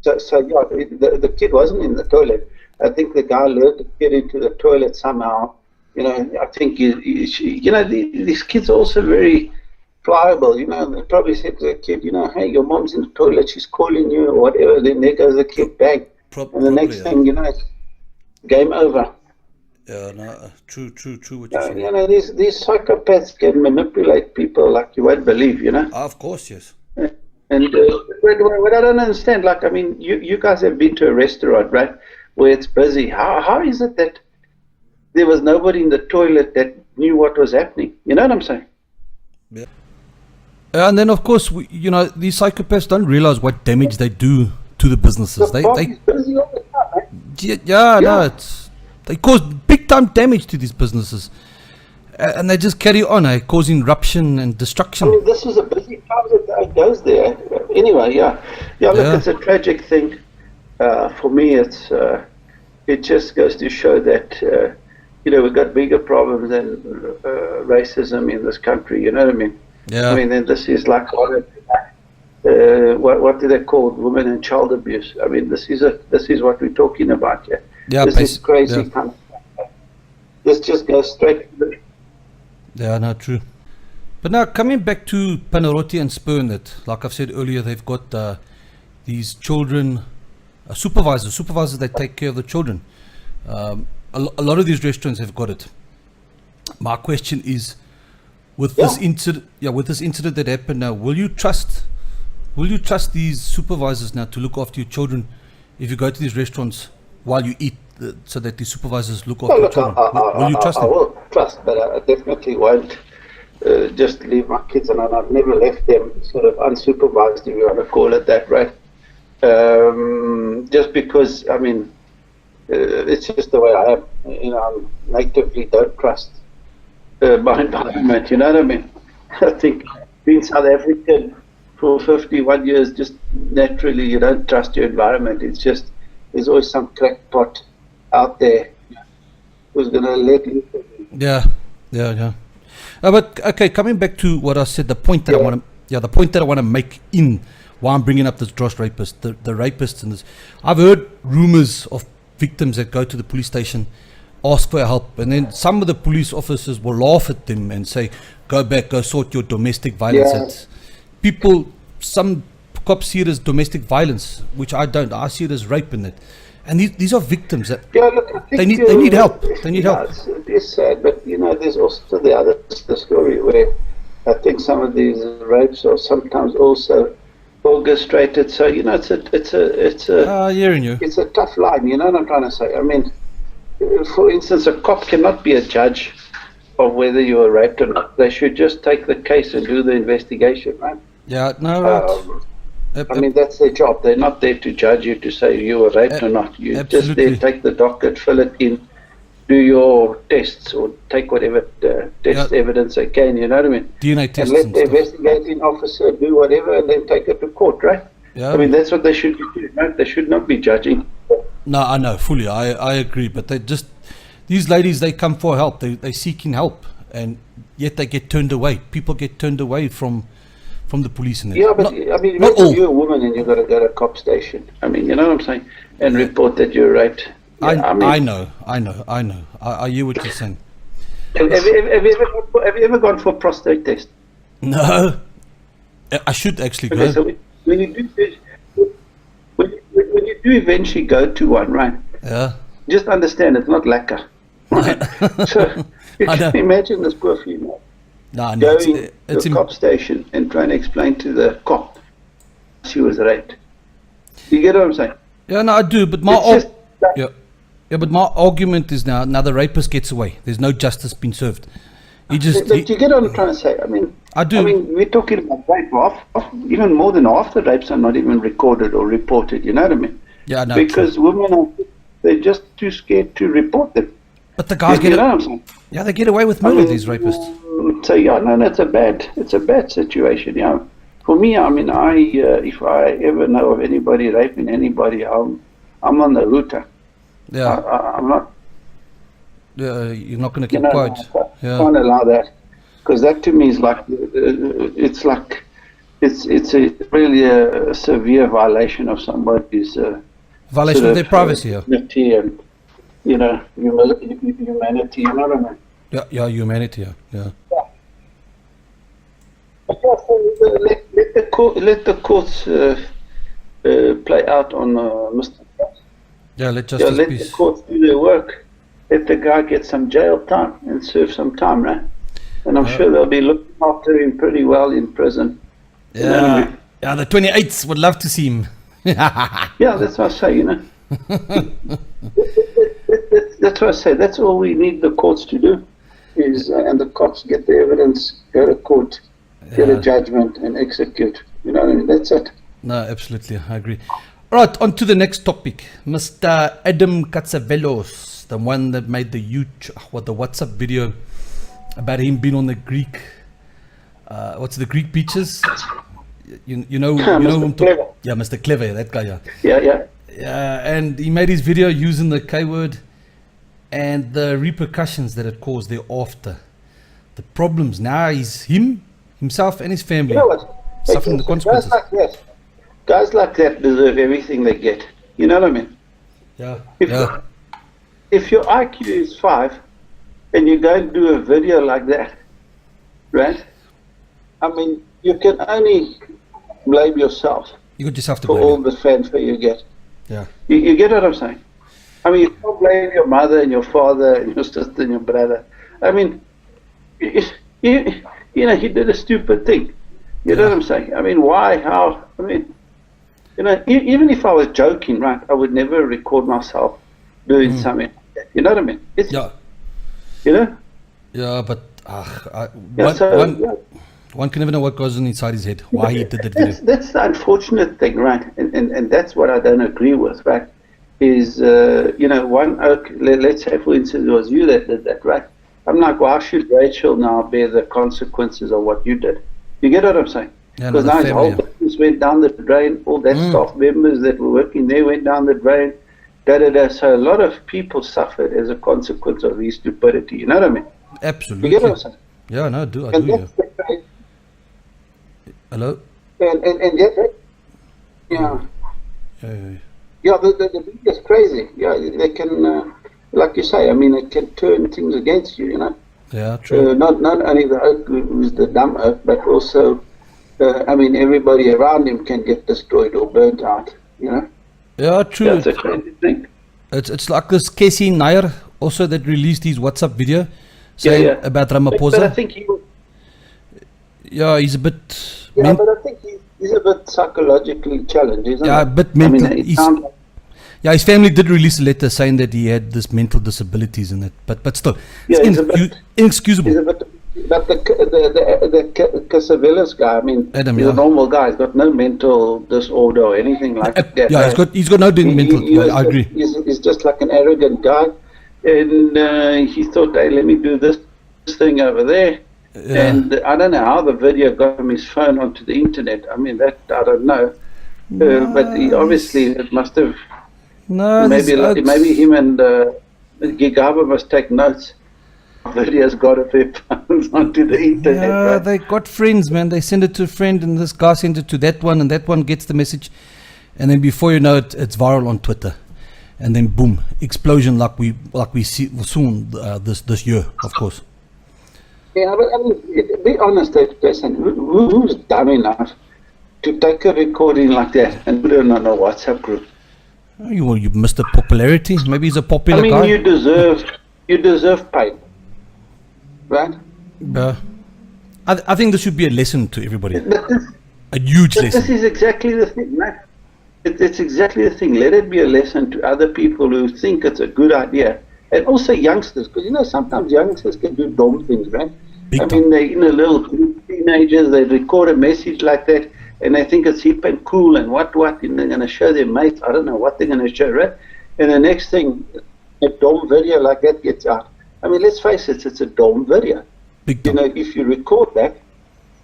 the kid wasn't in the toilet. I think the guy lured the kid into the toilet somehow. I think these kids are also very pliable. They probably said to the kid, hey, your mom's in the toilet, she's calling you, or whatever. Then there goes the kid, bang, and the next thing, game over. Yeah, no, true. What you're saying. These psychopaths can manipulate people like you won't believe. Of course, yes. And what I don't understand, you guys have been to a restaurant, right, where it's busy. How is it that there was nobody in the toilet that knew what was happening? You know what I'm saying? Yeah. And then, of course, these psychopaths don't realize what damage they do to the businesses. They busy all the time, no, they cause big time damage to these businesses, and they just carry on, causing eruption and destruction. This is a busy time that goes there. Anyway, look, it's a tragic thing. For me, it just goes to show that we've got bigger problems than racism in this country. You know what I mean? Yeah. Then this is like what do they call women and child abuse? This is what we're talking about here. Yeah, this is crazy kind of stuff. This just goes straight to the... Yeah, no, true. But now coming back to Panarottis and Spurnet, like I've said earlier, they've got these children supervisors that take care of the children. A lot of these restaurants have got it. My question is, with this incident that happened now, will you trust these supervisors now to look after your children if you go to these restaurants while you eat, so that the supervisors look after your children? Will you trust them? I will trust, but I definitely won't just leave my kids, and I've never left them sort of unsupervised, if you want to call it that, right? Just because, I mean, it's just the way I am. You know, I natively don't trust my environment, you know what I mean? I think being South African for 51 years, just naturally you don't trust your environment. It's just, there's always some crackpot out there who's going to let you. Yeah. But okay, coming back to what I said, the point that I want to make in why I'm bringing up this Josh rapist, the rapists and this. I've heard rumors of victims that go to the police station, ask for help, and then some of the police officers will laugh at them and say, go back, go sort your domestic violence. People, some cops see it as domestic violence, which I don't. I see it as rape in it. And these are victims that they need help. They need help. It is sad, but you know, there's also the story where I think some of these rapes are sometimes also orchestrated. So you know, it's a tough line. You know what I'm trying to say? I mean, for instance, a cop cannot be a judge of whether you were raped or not. They should just take the case and do the investigation, right? Yeah, no, right. I mean, that's their job. They're not there to judge you, to say you were raped or not. You're just there, take the docket, fill it in, do your tests, or take whatever test evidence they can, you know what I mean? DNA tests and let the investigating officer do whatever and then take it to court, right? Yeah. I mean, that's what they should be doing, right? They should not be judging. No, I know, fully. I agree. But they just, these ladies, they come for help. They're seeking help, and yet they get turned away. People get turned away from the police in it. Yeah, but I mean, if you're a woman and you've got to go to a cop station, I mean, you know what I'm saying, and report that you're raped. Yeah, I know. I hear what you're saying. Have you ever gone for a prostate test? No. I should actually go. Okay, so when you do eventually go to one, right? Yeah. Just understand, it's not lacquer. Right? So you can imagine this poor female going to a cop station and trying to explain to the cop she was raped. You get what I'm saying? Yeah, no, I do. But but my argument is now the rapist gets away. There's no justice being served. But you get what I'm trying to say? I mean, I do. I mean, we're talking about rape. Even more than half the rapes are not even recorded or reported. You know what I mean? Yeah, no. Because women they're just too scared to report them. But the guys get away. Yeah, they get away with murder. These rapists. So yeah, no, it's a bad situation. Yeah, for me, I mean, if I ever know of anybody raping anybody, I'm on the router. Yeah, I'm not. You're not going to keep quiet. I can't allow that, because that to me is like it's really a severe violation of somebody's violation of their privacy. Dignity and humanity. You know what I mean? Yeah, humanity. Yeah. Let the courts play out on Mr. Yeah, let justice let the courts do their work. Let the guy get some jail time and serve some time, right? And I'm sure they'll be looking after him pretty well in prison. Yeah, the 28s would love to see him. Yeah, that's what I say, you know. That's what I say. That's all we need the courts to do, is and the cops get the evidence, go to court, get a judgment, and execute. You know what I mean? That's it. No, absolutely, I agree. All right, on to the next topic. Mr. Adam Katsavelos, the one that made the WhatsApp video about him being on the Greek, the Greek beaches. You know whom Clever. Yeah, Mr. Clever, that guy. Yeah. And he made his video using the K word, and the repercussions that it caused thereafter. The problems now is himself and his family suffering the consequences. Guys like that deserve everything they get. You know what I mean? Yeah. If your IQ is 5 and you go and do a video like that, right? I mean, you can only blame yourself You got yourself to for blame. all the fanfare you get. Yeah. You get what I'm saying? I mean, you can't blame your mother and your father and your sister and your brother. I mean, you, you know, he did a stupid thing. You know what I'm saying? I mean, why? How? I mean, you know, even if I was joking, right, I would never record myself doing something like that. You know what I mean? It's, Yeah. You know? Yeah, but one can never know what goes on inside his head. Why he did that video. That's the unfortunate thing, right? And that's what I don't agree with, right? Is, you know, let's say, for instance, it was you that did that, right? I'm like, why should Rachel now bear the consequences of what you did? You get what I'm saying? Yeah, Because now his whole business went down the drain. All that staff members that were working there went down the drain. So a lot of people suffered as a consequence of his stupidity. You know what I mean? Absolutely. You get what I'm saying? Yeah, no, I do. That's Hello? And yet, yeah. Yeah, the media is crazy. Yeah, they can, like you say, I mean, it can turn things against you, you know. Yeah, true. Not only the oak who's the dumb oak, but also, I mean, everybody around him can get destroyed or burnt out, you know. Yeah, true. That's a crazy thing. It's like this Casey Nair also that released his WhatsApp video saying about Ramaphosa. But I think he was, yeah, he's a bit... yeah, but I think he's a bit psychologically challenged, isn't he? Yeah, a bit mental. I mean, yeah, his family did release a letter saying that he had this mental disabilities and that, but still, yeah, it's inexcusable. He's a bit, but the Casavella's guy, I mean, Adam, he's a normal guy. He's got no mental disorder or anything like that. Yeah, he's got no mental. I agree. He's just like an arrogant guy, and he thought, hey, let me do this thing over there. Yeah. And I don't know how the video got from his phone onto the internet. I mean, that I don't know. But he, obviously, it must have. No, maybe him and Gigaba must take notes. Videos got off their phones onto the internet. Yeah, right? They got friends, man. They send it to a friend, and this guy sends it to that one, and that one gets the message, and then before you know it, it's viral on Twitter, and then boom, explosion like we see soon this year, of course. Yeah, but I mean, be honest, person, who's dumb enough to take a recording like that and put it on a WhatsApp group? You missed the popularity. Maybe he's a popular guy. I mean, you deserve pain, right? I think this should be a lesson to everybody. A huge lesson. This is exactly the thing, right? It's exactly the thing. Let it be a lesson to other people who think it's a good idea. And also youngsters, because you know sometimes youngsters can do dumb things, right? I mean, they little teenagers, they record a message like that, and they think it's hip and cool and what, and they're going to show their mates. I don't know what they're going to show, right? And the next thing, a dumb video like that gets out. I mean, let's face it, it's a dumb video. You know, if you record that,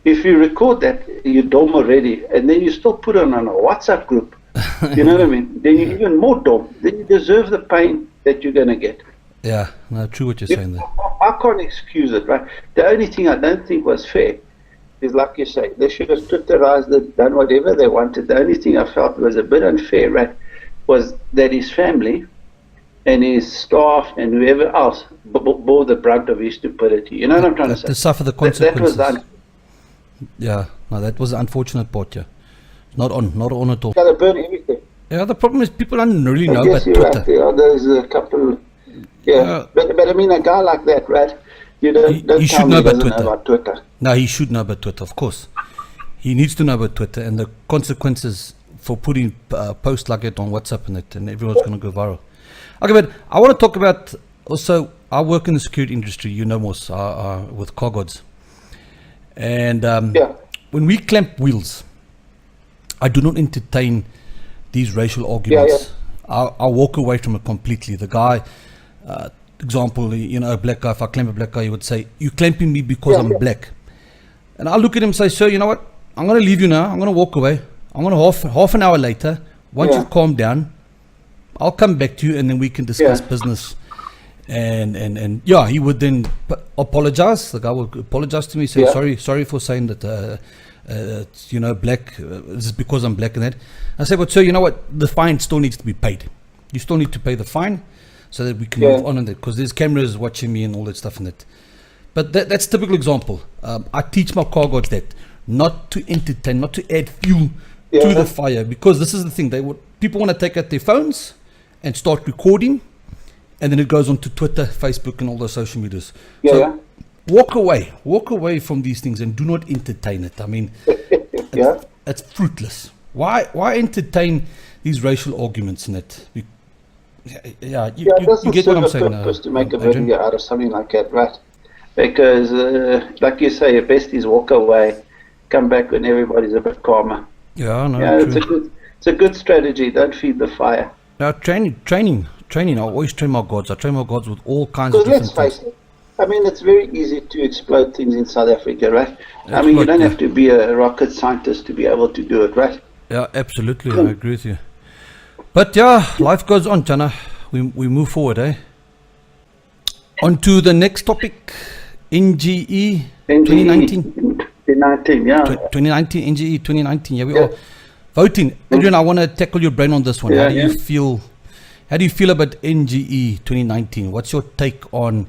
you're dumb already, and then you still put it on a WhatsApp group. You know what I mean? Then you're even more dumb. Then you deserve the pain that you're going to get. Yeah, no, true what you're saying there. I can't excuse it, right? The only thing I don't think was fair is, like you say, they should have Twitterized it, done whatever they wanted. The only thing I felt was a bit unfair, right, was that his family and his staff and whoever else bore the brunt of his stupidity. You know what I'm trying to say? To suffer the consequences. That was yeah, no, that was the unfortunate part, yeah. Not on at all. Yeah, they burn everything. Yeah, the problem is people don't really know about Twitter. Right. Yeah, there's a couple. Yeah, but I mean, a guy like that, right? You don't he should know about Twitter. No, he should know about Twitter, of course. He needs to know about Twitter and the consequences for putting posts like it on WhatsApp and everyone's going to go viral. Okay, but I want to talk about also, I work in the security industry, you know, most with car guards. And when we clamp wheels, I do not entertain these racial arguments. I walk away from it completely. The guy, example, you know, a black guy, if I clamp a black guy, he would say, "You're clamping me because I'm black." And I look at him and say, "Sir, you know what? I'm going to leave you now. I'm going to walk away. I'm going to half an hour later, once you've calmed down, I'll come back to you and then we can discuss business." And yeah, he would then apologize. The guy would apologize to me, say, sorry for saying that, you know, black, this is because I'm black and that. I said, but sir, you know what? The fine still needs to be paid. You still need to pay the fine so that we can move on in it, because there's cameras watching me and all that stuff and that. But that's typical example. I teach my car guards that not to entertain, not to add fuel to the fire, because this is the thing. People want to take out their phones and start recording, and then it goes on to Twitter, Facebook, and all those social medias. Walk away from these things and do not entertain it. I mean, it's fruitless. Why entertain these racial arguments in it? You get what I'm saying now. To make a video out of something like that, right? Because, like you say, best is walk away, come back when everybody's a bit calmer. Yeah, no, it's a good strategy. Don't feed the fire. Now, training. I always train my guards. I train my guards with all kinds of different things. Let's face it. I mean, it's very easy to explode things in South Africa, right? I mean, you don't have to be a rocket scientist to be able to do it, right? Yeah, absolutely. I agree with you. But yeah, life goes on, Jana. We move forward, eh? On to the next topic. NGE 2019. 2019, yeah. 2019, NGE 2019. Yeah, we are voting. Adrian, I want to tackle your brain on this one. How do you feel about NGE 2019? What's your take on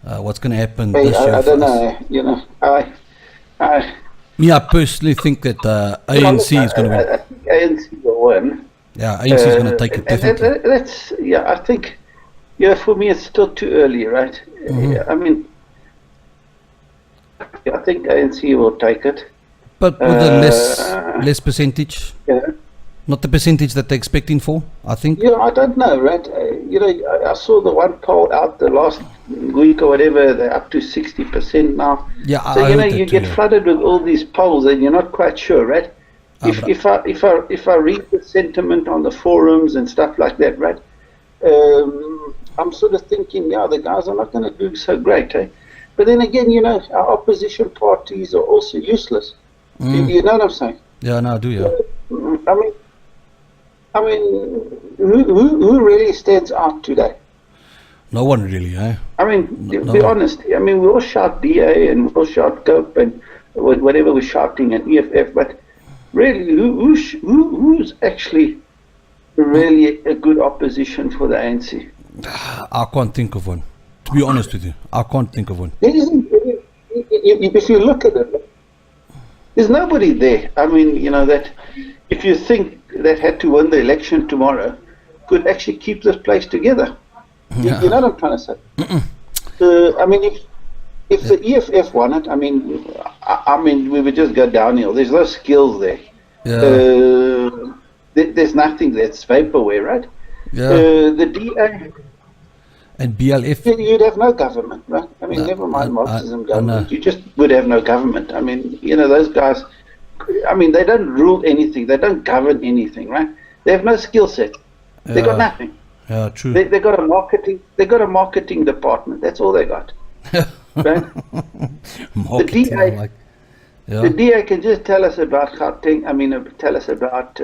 what's going to happen this year? I don't know. You know, I personally think that ANC is going to win. ANC will win. Yeah, ANC is going to take it definitely. I think, for me it's still too early, right? I mean, I think ANC will take it. But with a less percentage? Not the percentage that they're expecting for, I think. Yeah, I don't know, right? I saw the one poll out the last week or whatever, they're up to 60% now. Yeah, so you get flooded with all these polls and you're not quite sure, right? If I read the sentiment on the forums and stuff like that, right? I'm sort of thinking, the guys are not going to do so great, eh? But then again, our opposition parties are also useless. You know what I'm saying? Yeah, no, I do, yeah. I mean, who really stands out today? No one really, eh? I mean, be honest. I mean, we all shout DA and we all shout COPE and whatever we're shouting and EFF, but really, who's actually really a good opposition for the ANC? I can't think of one. To be honest with you, I can't think of one. If you look at it, there's nobody there. I mean, that if you think that had to win the election tomorrow could actually keep this place together. You know what I'm trying to say? I mean, if the EFF won it, I mean, we would just go downhill. There's no skills there. There's nothing that's vaporware, right? The DA and BLF, you'd have no government, right? I mean, never mind Marxism government. You just would have no government. I mean, those guys. I mean, they don't rule anything. They don't govern anything, right? They have no skill set. They got nothing. Yeah, true. They got a marketing. They got a marketing department. That's all they got. Right? The DA can just tell us about Gauteng. I mean, tell us about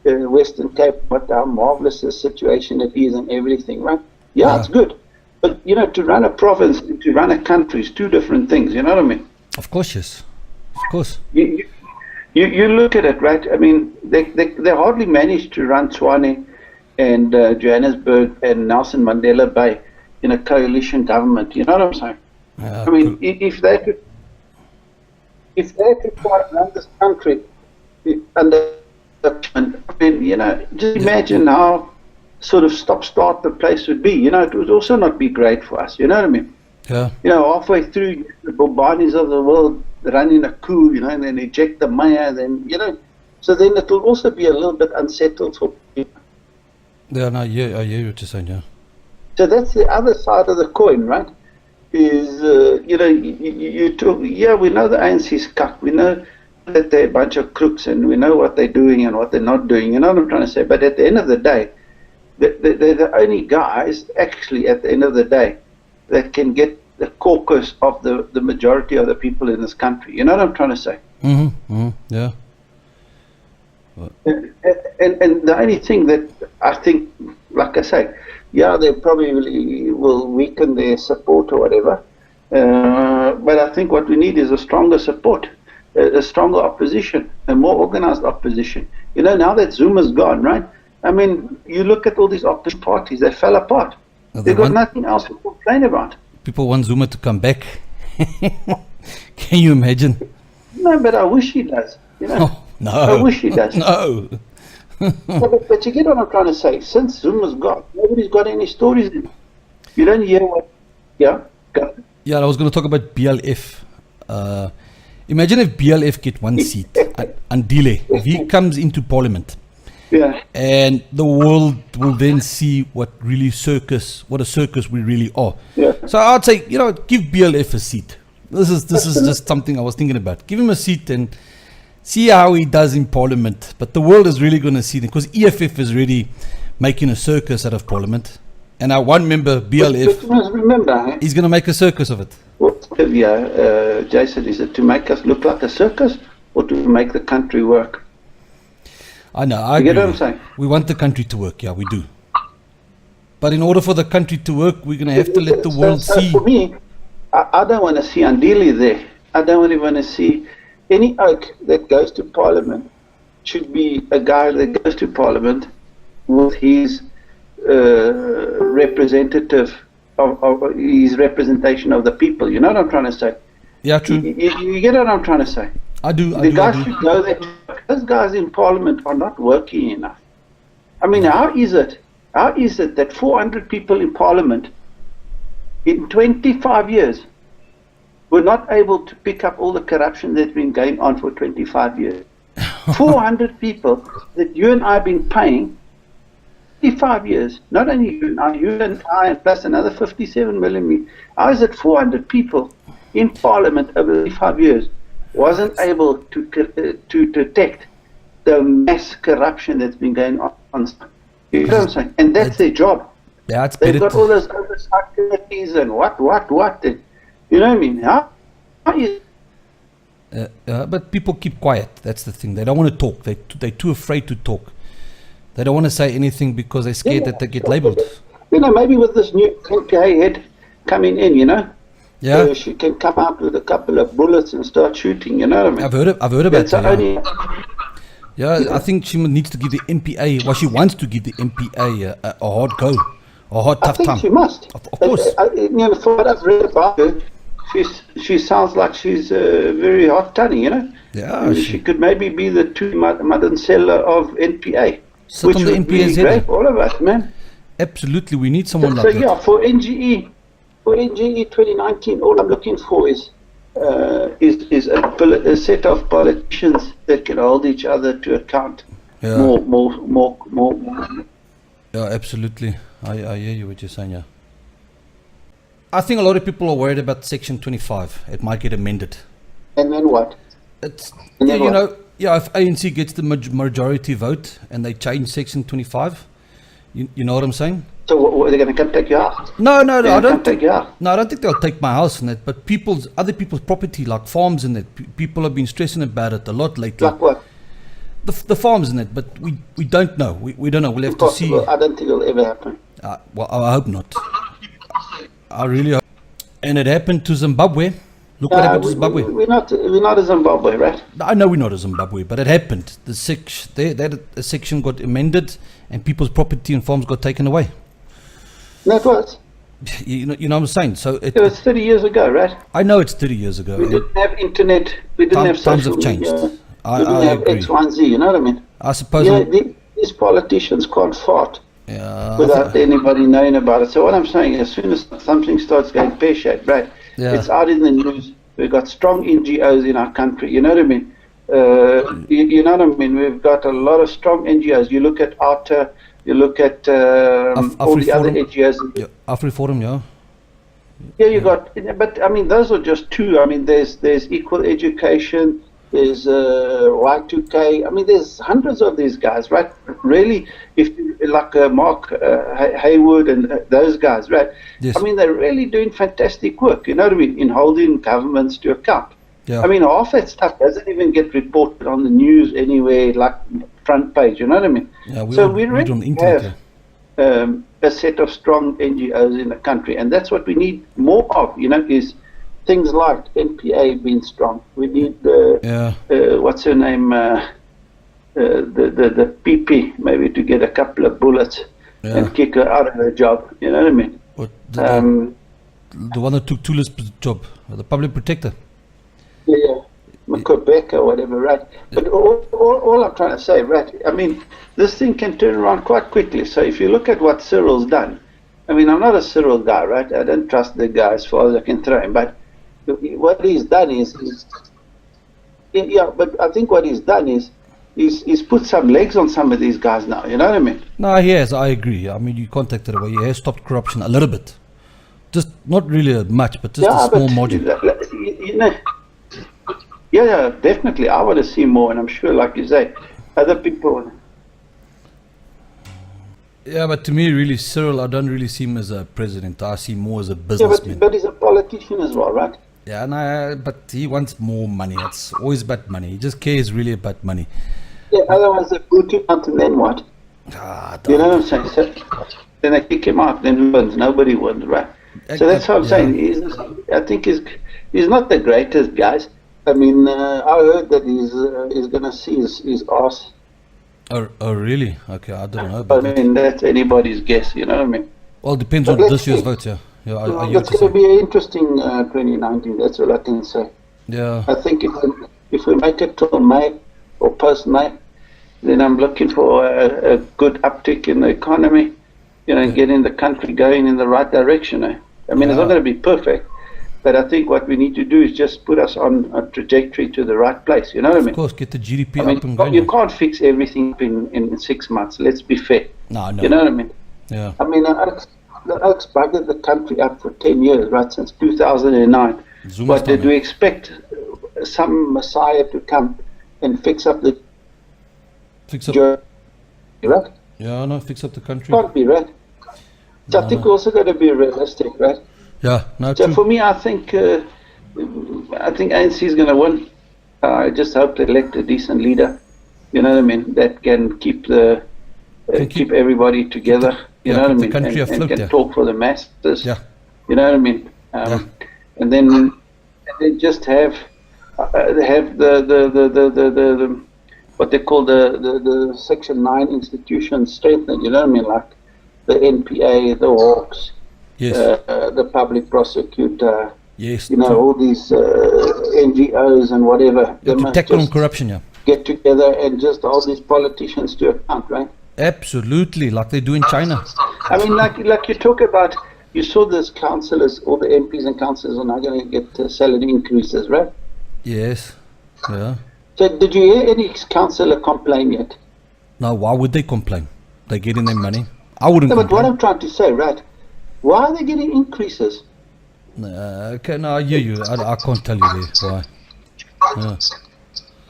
Western Cape, how marvelous the situation it is and everything, right? Yeah, it's good. But to run a province, to run a country is two different things. You know what I mean? Of course, yes. Of course. You look at it, right? I mean, they hardly managed to run Tshwane and Johannesburg and Nelson Mandela Bay in a coalition government. You know what I'm saying? I mean, if they could try to run this country under, I mean, just imagine how sort of stop-start the place would be. It would also not be great for us. You know what I mean? Yeah. Halfway through, the Bobanis of the world running a coup, and then eject the mayor, then, so then it will also be a little bit unsettled for people. Yeah, no, I hear what you're saying, yeah. So that's the other side of the coin, right? Is, you talk, we know the ANC's cut, we know that they're a bunch of crooks, and we know what they're doing and what they're not doing, you know what I'm trying to say? But at the end of the day, they're the only guys, actually, at the end of the day, that can get the caucus of the majority of the people in this country. You know what I'm trying to say? Yeah. And the only thing that I think, like I say, they probably will weaken their support or whatever. But I think what we need is a stronger support, a stronger opposition, a more organized opposition. Now that Zuma's gone, right? I mean, you look at all these opposition parties, they fell apart. They've got nothing else to complain about. People want Zuma to come back. Can you imagine? No, but I wish he does. You know, Oh, no. I wish he does. No. But you get what I'm trying to say. Since Zuma's gone, nobody's got any stories in. You don't hear what. Yeah, go. Yeah, I was going to talk about BLF. Imagine if BLF get one seat, Andile, if he comes into parliament, Yeah. and the world will then see what a circus we really are. Yeah. So I'd say, give BLF a seat. This is just something I was thinking about. Give him a seat and see how he does in parliament. But the world is really going to see them, because EFF is really making a circus out of parliament. And our one member, BLF, But you must remember, he's going to make a circus of it. Jason, is it to make us look like a circus or to make the country work? I know, I You get agree. what I'm saying? We want the country to work, yeah, we do. But in order for the country to work, we're going to have to let the world So see. for me, I don't want to see Andili there. I don't really want to see any oak that goes to Parliament should be a guy that goes to Parliament with his representative of his representation of the people. You know what I'm trying to say? Yeah, true. You get what I'm trying to say? I do. The guys should go there. Those guys in Parliament are not working enough. I mean, how is it that 400 people in Parliament in 25 years were not able to pick up all the corruption that's been going on for 25 years? 400 people that you and I have been paying 55 years, not only you and I, plus another 57 million. How is it 400 people in Parliament over 5 years wasn't able to detect the mass corruption that's been going on? You know what I'm saying? And that's their job. Yeah, it's They've better. got all those oversight committees and what. You know what I mean? How is But people keep quiet. That's the thing. They don't want to talk. They're too afraid to talk. They don't want to say anything because they're scared that they get labelled. Maybe with this new NPA head coming in, Yeah, she can come out with a couple of bullets and start shooting. You know what I mean? I've heard about That's that. only. Yeah, I think she needs to give the MPA. Well, she wants to give the MPA a hard go, a hard I tough think time. she must. Of course. For what I've read about her, she sounds like she's very hot tongue. Yeah, She could maybe be the modern seller of NPA. Sit Which on the would be NPA's great head. for all of us, man. Absolutely, we need someone So like that. yeah, for NGE 2019, all I'm looking for is a set of politicians that can hold each other to account. Yeah. More. Yeah, absolutely. I hear you what you're saying. Yeah. I think a lot of people are worried about Section 25. It might get amended. And then what? It's And yeah, then what? if ANC gets the majority vote and they change Section 25, you know what I'm saying? So what, they're going to come take your house? No, They're I gonna don't come take think. your house. No, I don't think they'll take my house and that. But other people's property, like farms and that, people have been stressing about it a lot lately. Like what? The farms and that, but we don't know. We don't know. We'll have to see. Impossible. I don't think it'll ever happen. Well, I hope not. I really hope. And it happened to Zimbabwe. Look what happened to Zimbabwe. We're not a Zimbabwe, right? I know we're not a Zimbabwe, but it happened. The section got amended, and people's property and farms got taken away. No, it was. You know what I'm saying? So It was 30 years ago, right? I know it's 30 years ago. We didn't have internet. We didn't have Times social have changed. media. I We didn't have agree. X, Y, and Z. You know what I mean? I suppose. These politicians can't fart Yeah. without anybody knowing about it. So what I'm saying, as soon as something starts going pear-shaped, right? Yeah. It's out in the news. We've got strong NGOs in our country. You know what I mean? You know what I mean? We've got a lot of strong NGOs. You look at ARTA. You look at all the other NGOs. Yeah, AfriForum, yeah. Yeah, you got, but I mean, those are just two. I mean, there's Equal Education, there's Y2K. I mean, there's hundreds of these guys, right? Really, if like Mark Haywood and those guys, right? Yes. I mean, they're really doing fantastic work. You know what I mean? In holding governments to account. Yeah. I mean, half that stuff doesn't even get reported on the news anywhere, like front page. You know what I mean? Yeah, we really read on the internet. have Yeah. a set of strong NGOs in the country, and that's what we need more of. Is things like NPA being strong. We need what's her name, the PP, maybe to get a couple of bullets and kick her out of her job. You know what I mean? What did the one that took Tulis' job, the public protector. Yeah, Quebec or whatever, right? But all I'm trying to say, right? I mean, this thing can turn around quite quickly. So if you look at what Cyril's done, I mean, I'm not a Cyril guy, right? I don't trust the guy as far as I can throw him. But what he's done is yeah. But I think what he's done is he's put some legs on some of these guys now. You know what I mean? No, he has. I agree. I mean, you can't take that away. He has stopped corruption a little bit, just not really much, but just a small margin. You know. Yeah, definitely. I want to see more, and I'm sure, like you say, other people. Yeah, but to me, really, Cyril, I don't really see him as a president. I see him more as a businessman. But he's a politician as well, right? Yeah, but he wants more money. It's always about money. He just cares really about money. Yeah, otherwise they boot him out, and then what? You know what I'm saying? So, then they kick him out, then who wins? Nobody wins, right? So that's what I'm saying. I think he's not the greatest, guys. I mean, I heard that he's going to see his ass. Oh, really? Okay, I don't know. I mean, that's anybody's guess, you know what I mean? Well, it depends on this year's vote, yeah. It's going to be an interesting 2019, that's all I can say. Yeah. I think if we make it till May or post-May, then I'm looking for a good uptick in the economy, getting the country going in the right direction. I mean, it's not going to be perfect. But I think what we need to do is just put us on a trajectory to the right place. You know what I mean? Of course, get the GDP up and going. You can't fix everything in 6 months. Let's be fair. No. You know what I mean? Yeah. I mean, the Oaks buggered the country up for 10 years, right, since 2009. But did we expect some messiah to come and fix up the... Right? Yeah, no, fix up the country. Can't be, right? So I think we're also got to be realistic, right? Yeah, no, so true. For me, I think ANC is going to win. I just hope they elect a decent leader. You know what I mean? That can keep keep everybody together. You know what I mean? The country afloat, and can talk for the masses. Yeah. You know what I mean? And then just have the what they call the Section 9 institutions strengthened. You know what I mean? Like the NPA, the Hawks. Yes. The public prosecutor, yes, all these NGOs and whatever. They must tackle on corruption, yeah. Get together and just hold these politicians to account, right? Absolutely, like they do in China. I mean, like you talk about, you saw those councillors, all the MPs and councillors are now going to get salary increases, right? Yes, yeah. So did you hear any councillor complain yet? No, why would they complain? They're getting their money. I wouldn't complain. But what I'm trying to say, right? Why are they getting increases? Okay, no, I hear you. I can't tell you there why. Yeah.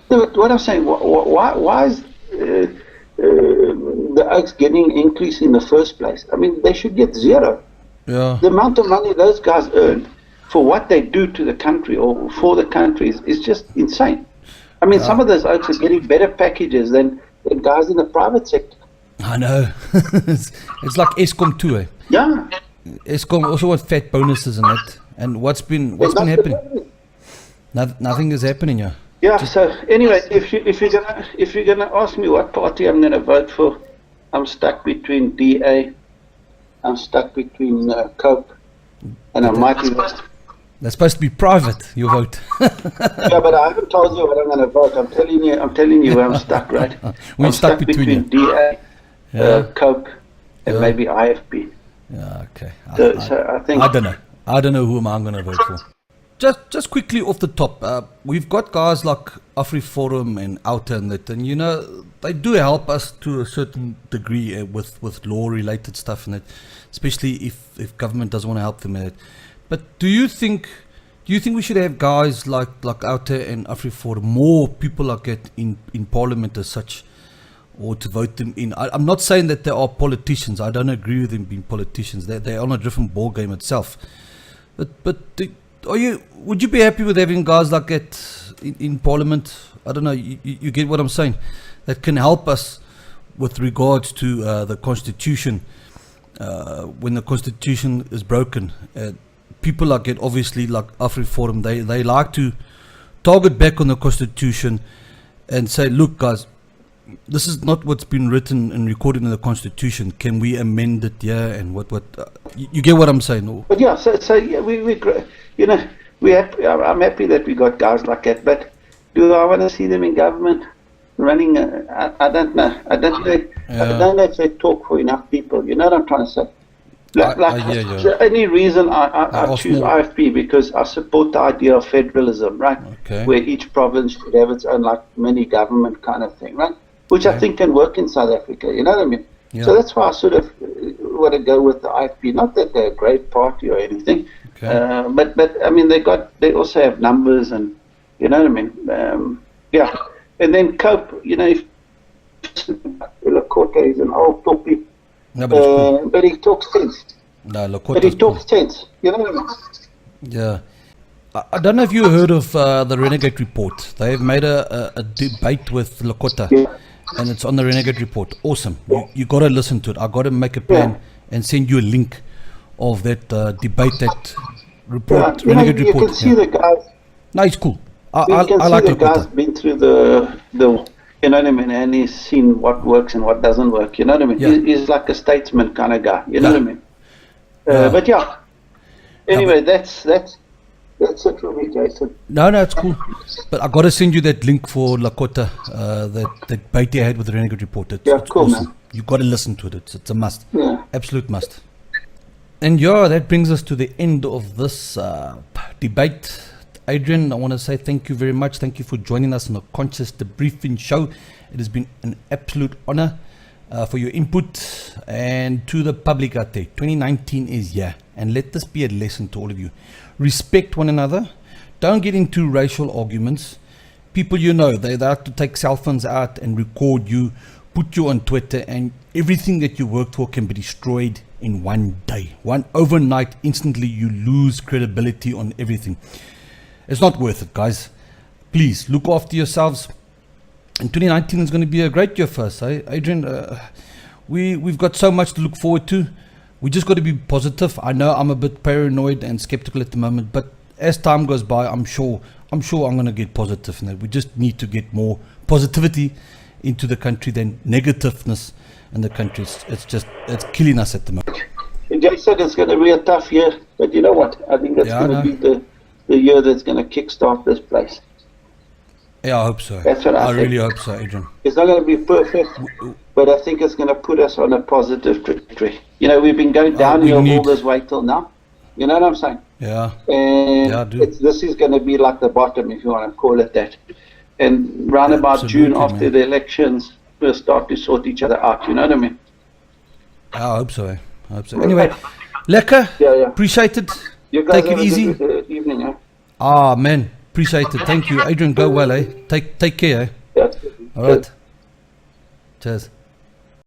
No, but what I'm saying, why is the Oaks getting increase in the first place? I mean, they should get zero. Yeah. The amount of money those guys earn for what they do to the country or for the country is just insane. I mean, some of those Oaks are getting better packages than guys in the private sector. I know. It's like Eskom too, eh? Yeah. Eskom also wants fat bonuses and that. And what's been happening? Nothing is happening, yeah. Yeah. So anyway, if you're gonna ask me what party I'm gonna vote for, I'm stuck between DA, I'm stuck between Cope, and I might even. That's supposed to be private, your vote. Yeah, but I haven't told you what I'm gonna vote. I'm telling you where I'm stuck, right? We're stuck between DA, Cope, and maybe IFP. Yeah, okay. So I think I don't know who I'm going to vote for. Just quickly off the top, we've got guys like AfriForum and Outer and that, and they do help us to a certain degree with law-related stuff and that, especially if government doesn't want to help them in it. But do you think we should have guys like Outer and AfriForum, more people like that in Parliament as such? Or to vote them in. I'm not saying that they are politicians. I don't agree with them being politicians. They're on a different ball game itself. But would you be happy with having guys like that in Parliament? I don't know. You get what I'm saying? That can help us with regards to the Constitution. When the Constitution is broken, people like it, obviously like AfriForum, they like to target back on the Constitution and say, look, guys. this is not what's been written and recorded in the Constitution. Can we amend it? Yeah, and what? You get what I'm saying? Or, But yeah, so yeah, you know, I'm happy that we got guys like that. But do I want to see them in government running? I don't know. I don't know if they talk for enough people. You know what I'm trying to say? The only reason I choose IFP because I support the idea of federalism, right? Okay. Where each province should have its own like mini government kind of thing, right? Which I think can work in South Africa. You know what I mean? Yeah. So that's why I sort of want to go with the IFP. Not that they're a great party or anything, but I mean they also have numbers and you know what I mean? Yeah. And then Cope, you know, if Lakota is an old topic. No, but, cool. But he talks sense. No, but he talks sense. You know what I mean? Yeah. I don't know if you heard of the Renegade Report. They've made a debate with Lakota, and it's on the Renegade Report. Awesome. You got to listen to it. I got to make a plan and send you a link of that debate, that report, Renegade Report. You can see the guys. No, it's cool. I the like Lakota. guy's been through the you know what I mean, and he's seen what works and what doesn't work. You know what I mean? Yeah. He's like a statesman kind of guy. You know what I mean? But yeah. Anyway, that's it for me, Jason. No, it's cool. But I got to send you that link for Lakota, that debate they had with the Renegade Report. It's cool, awesome. man. You got to listen to it. It's a must. Yeah. Absolute must. And that brings us to the end of this debate. Adrian, I want to say thank you very much. Thank you for joining us on the Conscious Debriefing Show. It has been an absolute honor for your input, and to the public out there. 2019 is here, and let this be a lesson to all of you. Respect one another. Don't get into racial arguments. People they have to take cell phones out and record you, put you on Twitter, and everything that you worked for can be destroyed in one day. Overnight, instantly you lose credibility on everything. It's not worth it, guys. Please look after yourselves. And 2019 is going to be a great year for us, Adrian. We've got so much to look forward to. We just got to be positive. I know I'm a bit paranoid and skeptical at the moment, but as time goes by, I'm sure I'm going to get positive. And we just need to get more positivity into the country than negativeness in the country. It's killing us at the moment. Jason, it's going to be a tough year, but you know what? I think that's going to be the year that's going to kickstart this place. Yeah, I hope so. That's what I think. Really hope so, Adrian. It's not going to be perfect, but I think it's going to put us on a positive trajectory. You know, we've been going downhill all this way till now. You know what I'm saying? Yeah. And I do. This is going to be like the bottom, if you want to call it that. And round about June, after the elections, we'll start to sort each other out. You know what I mean? I hope so. Anyway, lekker. Yeah. Appreciate it. You guys take it easy. Good evening, eh? Man. Appreciate it. Thank you. Adrian, go well, eh? Take care, eh? Yeah. All right. Cheers.